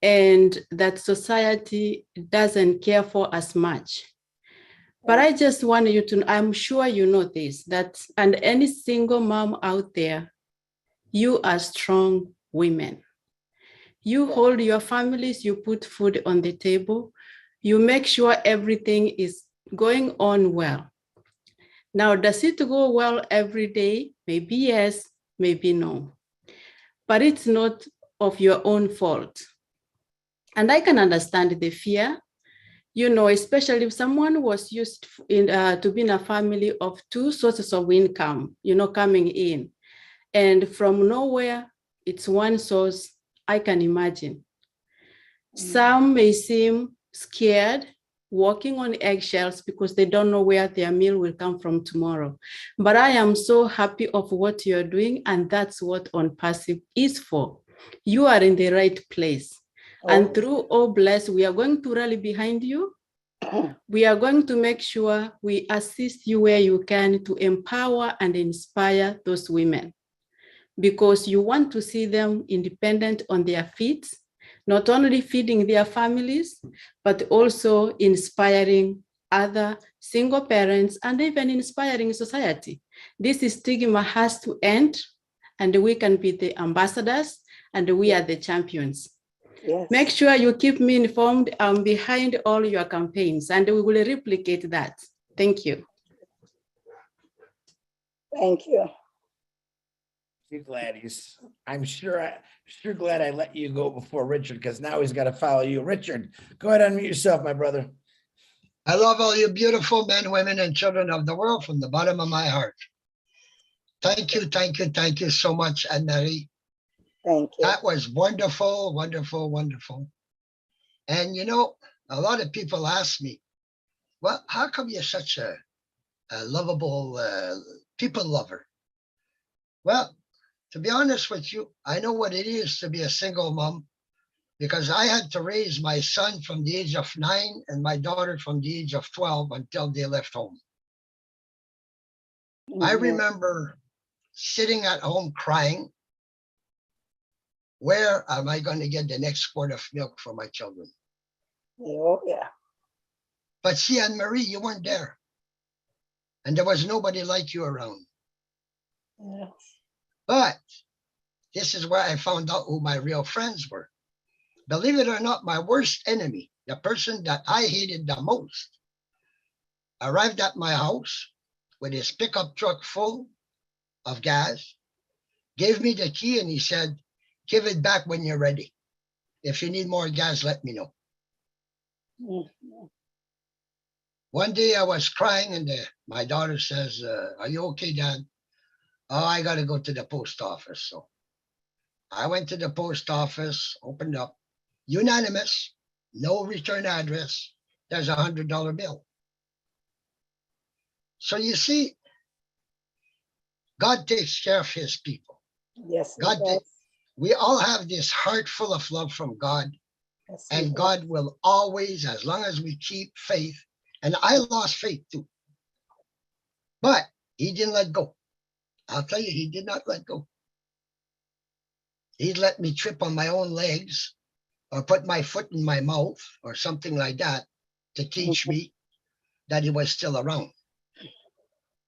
and that society doesn't care for as much. But I just want you to, I'm sure you know this, that, and any single mom out there, you are strong women. You hold your families, you put food on the table, you make sure everything is going on well. Now, does it go well every day? Maybe yes, maybe no. But it's not of your own fault. And I can understand the fear, you know, especially if someone was used to be in a family of 2 sources of income, you know, coming in. And from nowhere, it's one source, I can imagine. Some may seem scared, walking on eggshells because they don't know where their meal will come from tomorrow. But I am so happy of what you're doing, and that's what On Passive is for. You are in the right place. And through Oblast, we are going to rally behind you. We are going to make sure we assist you where you can to empower and inspire those women, because you want to see them independent on their feet, not only feeding their families, but also inspiring other single parents and even inspiring society. This stigma has to end, and we can be the ambassadors, and we are the champions. Yes. Make sure you keep me informed behind all your campaigns, and we will replicate that. Thank you. Thank you. You Gladys. I'm sure glad I let you go before Richard, because now he's got to follow you. Richard, go ahead and unmute yourself, my brother. I love all you beautiful men, women, and children of the world from the bottom of my heart. Thank you so much, Anne-Marie. Thank you. That was wonderful, wonderful, wonderful. And you know, a lot of people ask me, well, how come you're such a lovable people lover? Well, to be honest with you, I know what it is to be a single mom, because I had to raise my son from the age of 9 and my daughter from the age of 12 until they left home. I remember sitting at home crying, where am I going to get the next quart of milk for my children? Oh, yeah. But see, Anne-Marie, you weren't there. And there was nobody like you around. Yes. But this is where I found out who my real friends were. Believe it or not, my worst enemy, the person that I hated the most, arrived at my house with his pickup truck full of gas, gave me the key, and he said, give it back when you're ready. If you need more gas, let me know. One day I was crying and my daughter says, are you okay, Dad? Oh, I got to go to the post office. So I went to the post office, opened up, unanimous, no return address. There's $100 bill. So you see, God takes care of his people. Yes, God, we all have this heart full of love from God. Yes, and God will always, as long as we keep faith, and I lost faith too. But he didn't let go. I'll tell you, he did not let go. He let me trip on my own legs or put my foot in my mouth or something like that to teach me that he was still around.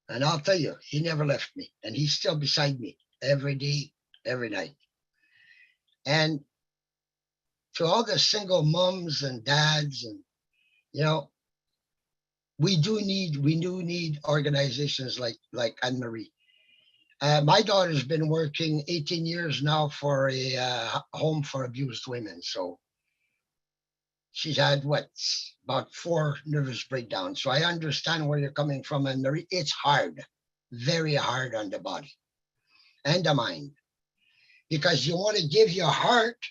And I'll tell you, he never left me. And he's still beside me every day, every night. And to all the single moms and dads, and you know, we do need organizations like Anne-Marie. My daughter's been working 18 years now for a home for abused women. So she's had about 4 nervous breakdowns. So I understand where you're coming from, Anne-Marie. It's hard, very hard on the body and the mind, because you want to give your heart.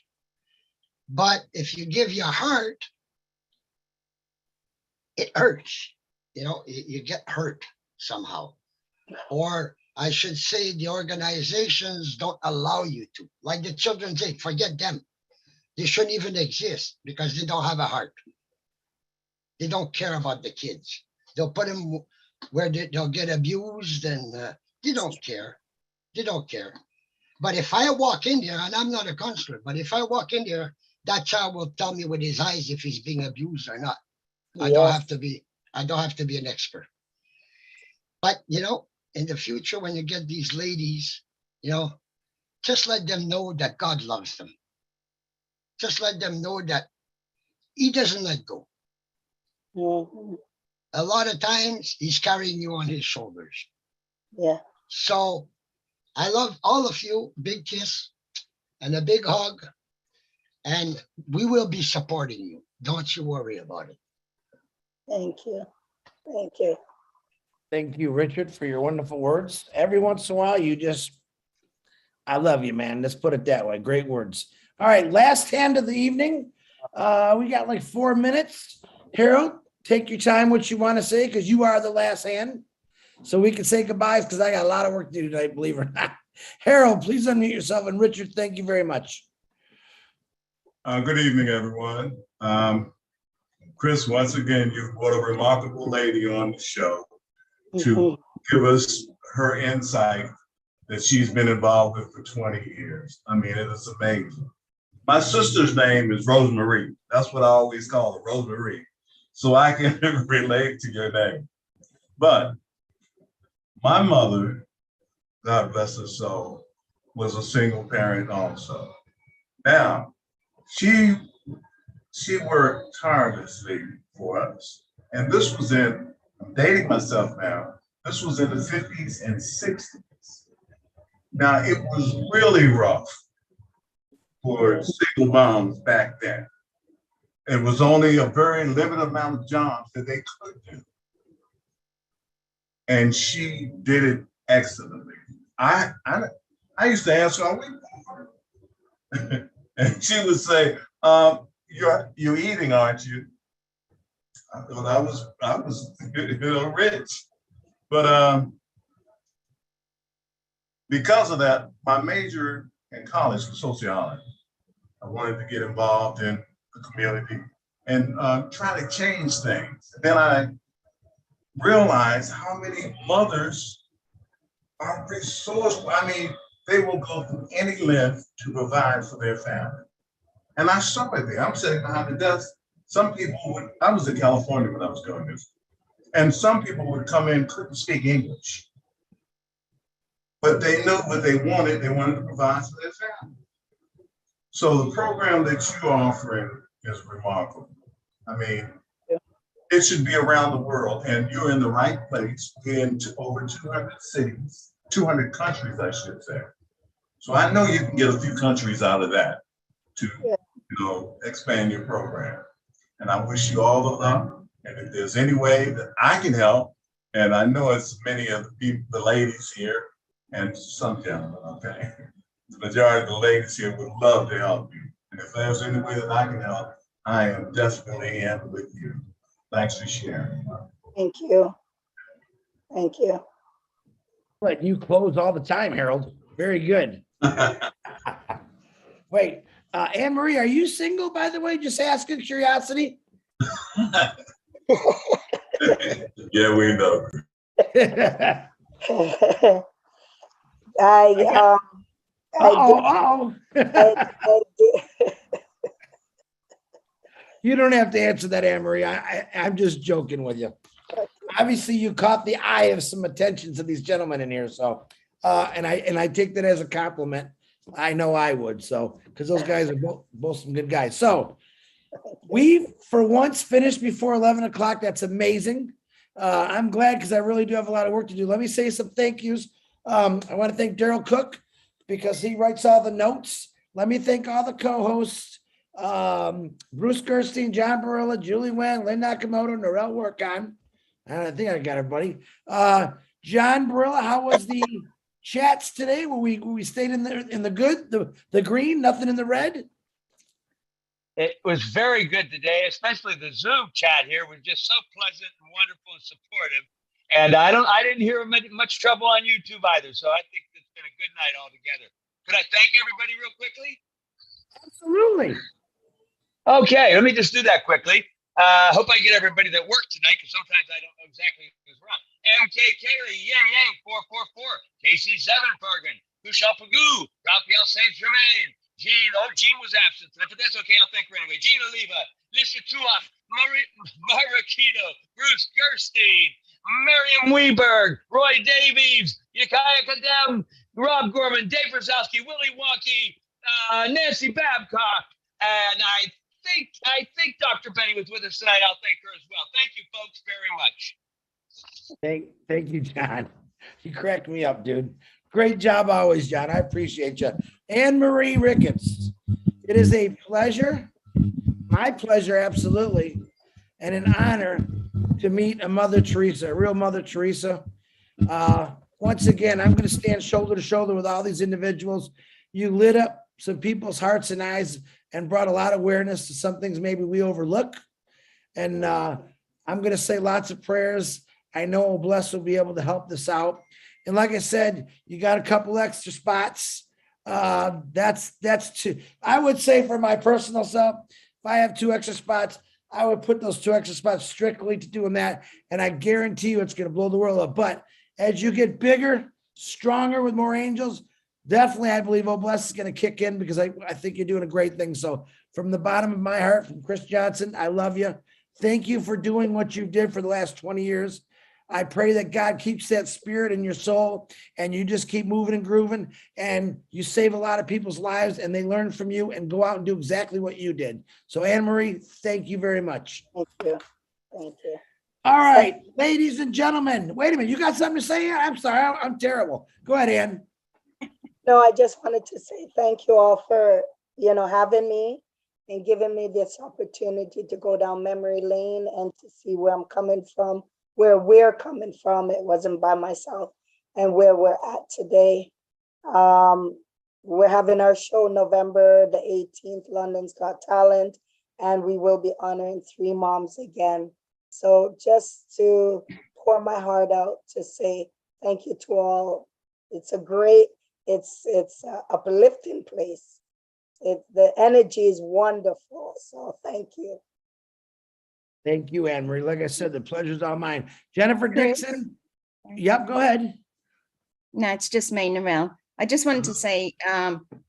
But if you give your heart, it hurts. You know, you get hurt somehow. Or I should say the organizations don't allow you to. Like the Children's Aid, forget them. They shouldn't even exist because they don't have a heart. They don't care about the kids. They'll put them where they'll get abused, and they don't care. They don't care. But if I walk in there, and I'm not a counselor, but if I walk in there, that child will tell me with his eyes if he's being abused or not. I don't have to be an expert. But you know, in the future, when you get these ladies, you know, just let them know that God loves them. Just let them know that he doesn't let go. Mm-hmm. A lot of times he's carrying you on his shoulders. Yeah. So I love all of you. Big kiss and a big hug. And we will be supporting you. Don't you worry about it. Thank you. Thank you. Thank you, Richard, for your wonderful words. Every once in a while, I love you, man. Let's put it that way. Great words. All right, last hand of the evening. We got like 4 minutes. Harold, take your time, what you want to say, because you are the last hand. So we can say goodbyes, because I got a lot of work to do tonight, believe it or not. Harold, please unmute yourself. And Richard, thank you very much. Good evening, everyone. Chris, once again, you've brought a remarkable lady on the show to give us her insight that she's been involved with for 20 years. I mean, it is amazing. My sister's name is Rosemarie. That's what I always call her, Rosemarie. So I can relate to your name. But my mother, God bless her soul, was a single parent also. Now, she worked tirelessly for us. And this was I'm dating myself now, this was in the 50s and 60s. Now, it was really rough for single moms back then. It was only a very limited amount of jobs that they could do. And she did it excellently. I used to ask her, and she would say, you're eating, aren't you? I thought I was rich. But because of that, my major in college was sociology. I wanted to get involved in the community and try to change things. Then I realized how many mothers are resourceful. I mean, they will go through any length to provide for their family. And I saw it there. I'm sitting behind the desk. Some people I was in California when I was doing this. And some people would come in, couldn't speak English. But they knew what they wanted. They wanted to provide for their family. So the program that you're offering is remarkable. I mean, it should be around the world, and you're in the right place. We're in over 200 cities, 200 countries, I should say. So I know you can get a few countries out of that to, expand your program. And I wish you all the luck And if there's any way that I can help, and I know it's many of the people, the ladies here, and some gentlemen, okay? The majority of the ladies here would love to help you. And if there's any way that I can help, I am definitely in with you. Thanks for sharing. Thank you. Thank you. But you close all the time, Harold. Very good. Wait, Anne Marie, are you single, by the way? Just asking curiosity. Yeah, we know. I You don't have to answer that, Anne Marie. I'm just joking with you. Obviously, you caught the eye of some attention to these gentlemen in here, so and I take that as a compliment. I know I would, so because those guys are both some good guys. So we, for once, finished before 11 o'clock. That's amazing. I'm glad because I really do have a lot of work to do. Let me say some thank yous. I want to thank Daryl Cook because he writes all the notes. Let me thank all the co-hosts. Bruce Gerstein, John Barilla, Julie Wen, Lynn Nakamoto, Norel Workon. I think I got everybody. John Barilla, how was the chats today? Were we stayed in the good, the green, nothing in the red? It was very good today, especially the Zoom chat here was just so pleasant and wonderful and supportive. And I didn't hear much trouble on YouTube either. So I think it's been a good night altogether. Could I thank everybody real quickly? Absolutely. Okay, let me just do that quickly. Hope I get everybody that worked tonight because sometimes I don't know exactly who's wrong. MK Kaylee, Yang Yang 444, Casey Sevenbergen, Kushal Pagoo, Raphael Saint Germain, Gene. Oh, Gene was absent tonight, but that's okay. I'll thank her anyway. Gene Oliva, Lisha Tuach, Marakito, Bruce Gerstein, Miriam Weberg, Roy Davies, Yakaya Kadem, Rob Gorman, Dave Rosowski, Willie Walkie, Nancy Babcock, and I think Dr. Benny was with us tonight. I'll thank her as well. Thank you, folks, very much. Thank you, John. You cracked me up, dude. Great job always, John. I appreciate you. Anne Marie Ricketts, it is a pleasure, my pleasure, absolutely, and an honor to meet a Mother Teresa, a real Mother Teresa. Once again, I'm going to stand shoulder to shoulder with all these individuals. You lit up some people's hearts and eyes and brought a lot of awareness to some things maybe we overlook. And I'm going to say lots of prayers. I know Bless will be able to help this out. And like I said, you got a couple extra spots. That's two. I would say for my personal self, if I have 2 extra spots, I would put those 2 extra spots strictly to doing that. And I guarantee you it's going to blow the world up. But as you get bigger, stronger with more angels, definitely, I believe Bless is going to kick in because I think you're doing a great thing. So from the bottom of my heart, from Chris Johnson, I love you. Thank you for doing what you did for the last 20 years. I pray that God keeps that spirit in your soul and you just keep moving and grooving and you save a lot of people's lives and they learn from you and go out and do exactly what you did. So Anne Marie, thank you very much. Thank you. Thank you. All right, ladies and gentlemen, wait a minute. You got something to say? I'm sorry. I'm terrible. Go ahead, Anne. No, I just wanted to say thank you all for, having me and giving me this opportunity to go down memory lane and to see where I'm coming from, where we're coming from. It wasn't by myself, and where we're at today. We're having our show November the 18th, London's Got Talent, and we will be honoring 3 moms again. So just to pour my heart out to say thank you to all. It's a great, it's a uplifting place. The energy is wonderful. So thank you. Thank you, Anne Marie. Like I said, the pleasure's all mine. Jennifer Dixon. Yep, go ahead. No, it's just me, Narelle. I just wanted to say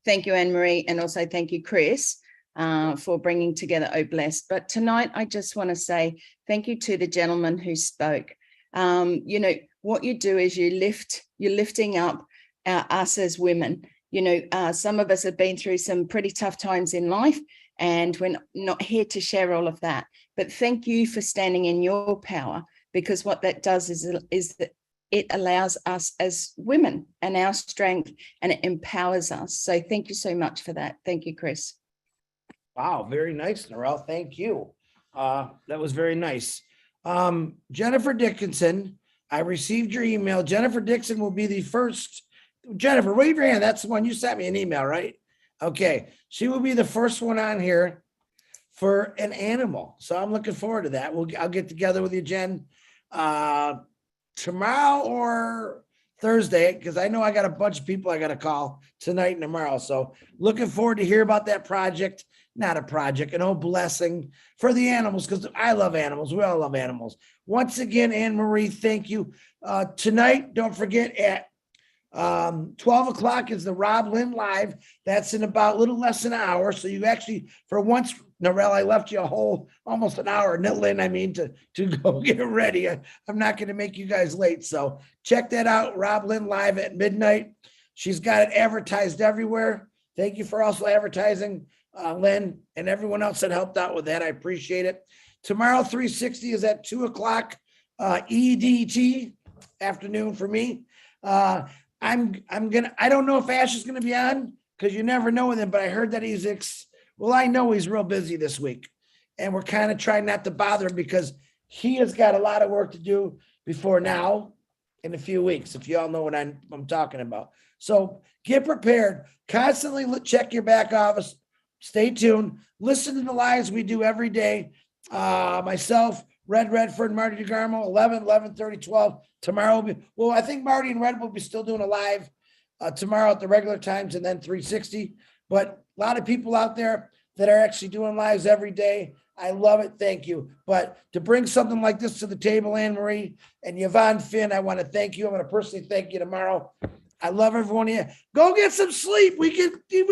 thank you, Anne Marie, and also thank you, Chris, for bringing together Oh Blessed. But tonight, I just want to say thank you to the gentleman who spoke. What you do is you're lifting up us as women. Some of us have been through some pretty tough times in life, and we're not here to share all of that. But thank you for standing in your power, because what that does is that it allows us as women and our strength, and it empowers us. So thank you so much for that. Thank you, Chris. Wow, very nice, Narelle. Thank you. That was very nice. Jennifer Dickinson, I received your email. Jennifer Dixon will be the first. Jennifer, wave your hand. That's the one you sent me an email, right? Okay. She will be the first one on here for an animal. So I'm looking forward to that. I'll get together with you, Jen, tomorrow or Thursday, because I know I got a bunch of people I got to call tonight and tomorrow. So looking forward to hear about that project. Not a project, an old blessing for the animals, because I love animals. We all love animals. Once again, Anne Marie, thank you. Tonight, don't forget at 12 o'clock is the Rob Lynn Live. That's in about a little less than an hour. So you actually, for once, Narelle, I left you a whole almost an hour, Lynn, I mean, to go get ready. I'm not going to make you guys late. So check that out, Rob Lynn Live at midnight. She's got it advertised everywhere. Thank you for also advertising, Lynn, and everyone else that helped out with that. I appreciate it. Tomorrow, 360 is at 2 o'clock EDT afternoon for me. I don't know if Ash is gonna be on, because you never know with him, but I heard that I know he's real busy this week, and we're kind of trying not to bother him because he has got a lot of work to do before now in a few weeks, if you all know what I'm talking about. So get prepared, constantly check your back office, stay tuned, listen to the lives we do every day. Myself, Red Redford, Marty DeGarmo, 11, 11:30, 12. Tomorrow will be, well, I think Marty and Red will be still doing a live tomorrow at the regular times, and then 360. But a lot of people out there that are actually doing lives every day. I love it. Thank you. But to bring something like this to the table, Anne Marie and Yvonne Finn, I want to thank you. I'm going to personally thank you tomorrow. I love everyone here. Go get some sleep. We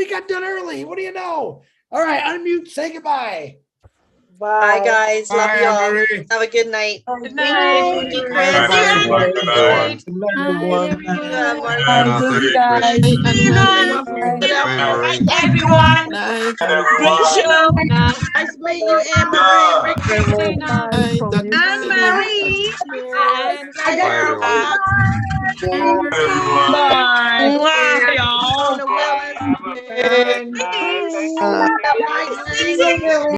got done early. What do you know? All right, unmute. Say goodbye. Bye, guys. Love Bye, you all. Anne-Marie. Have a good night. Good night. Thank you, Bye, Chris. everyone. Good night. Everyone. Night. Great show. Nice meeting you, Anne-Marie. Great Anne-Marie. Bye. Bye, y'all. Bye.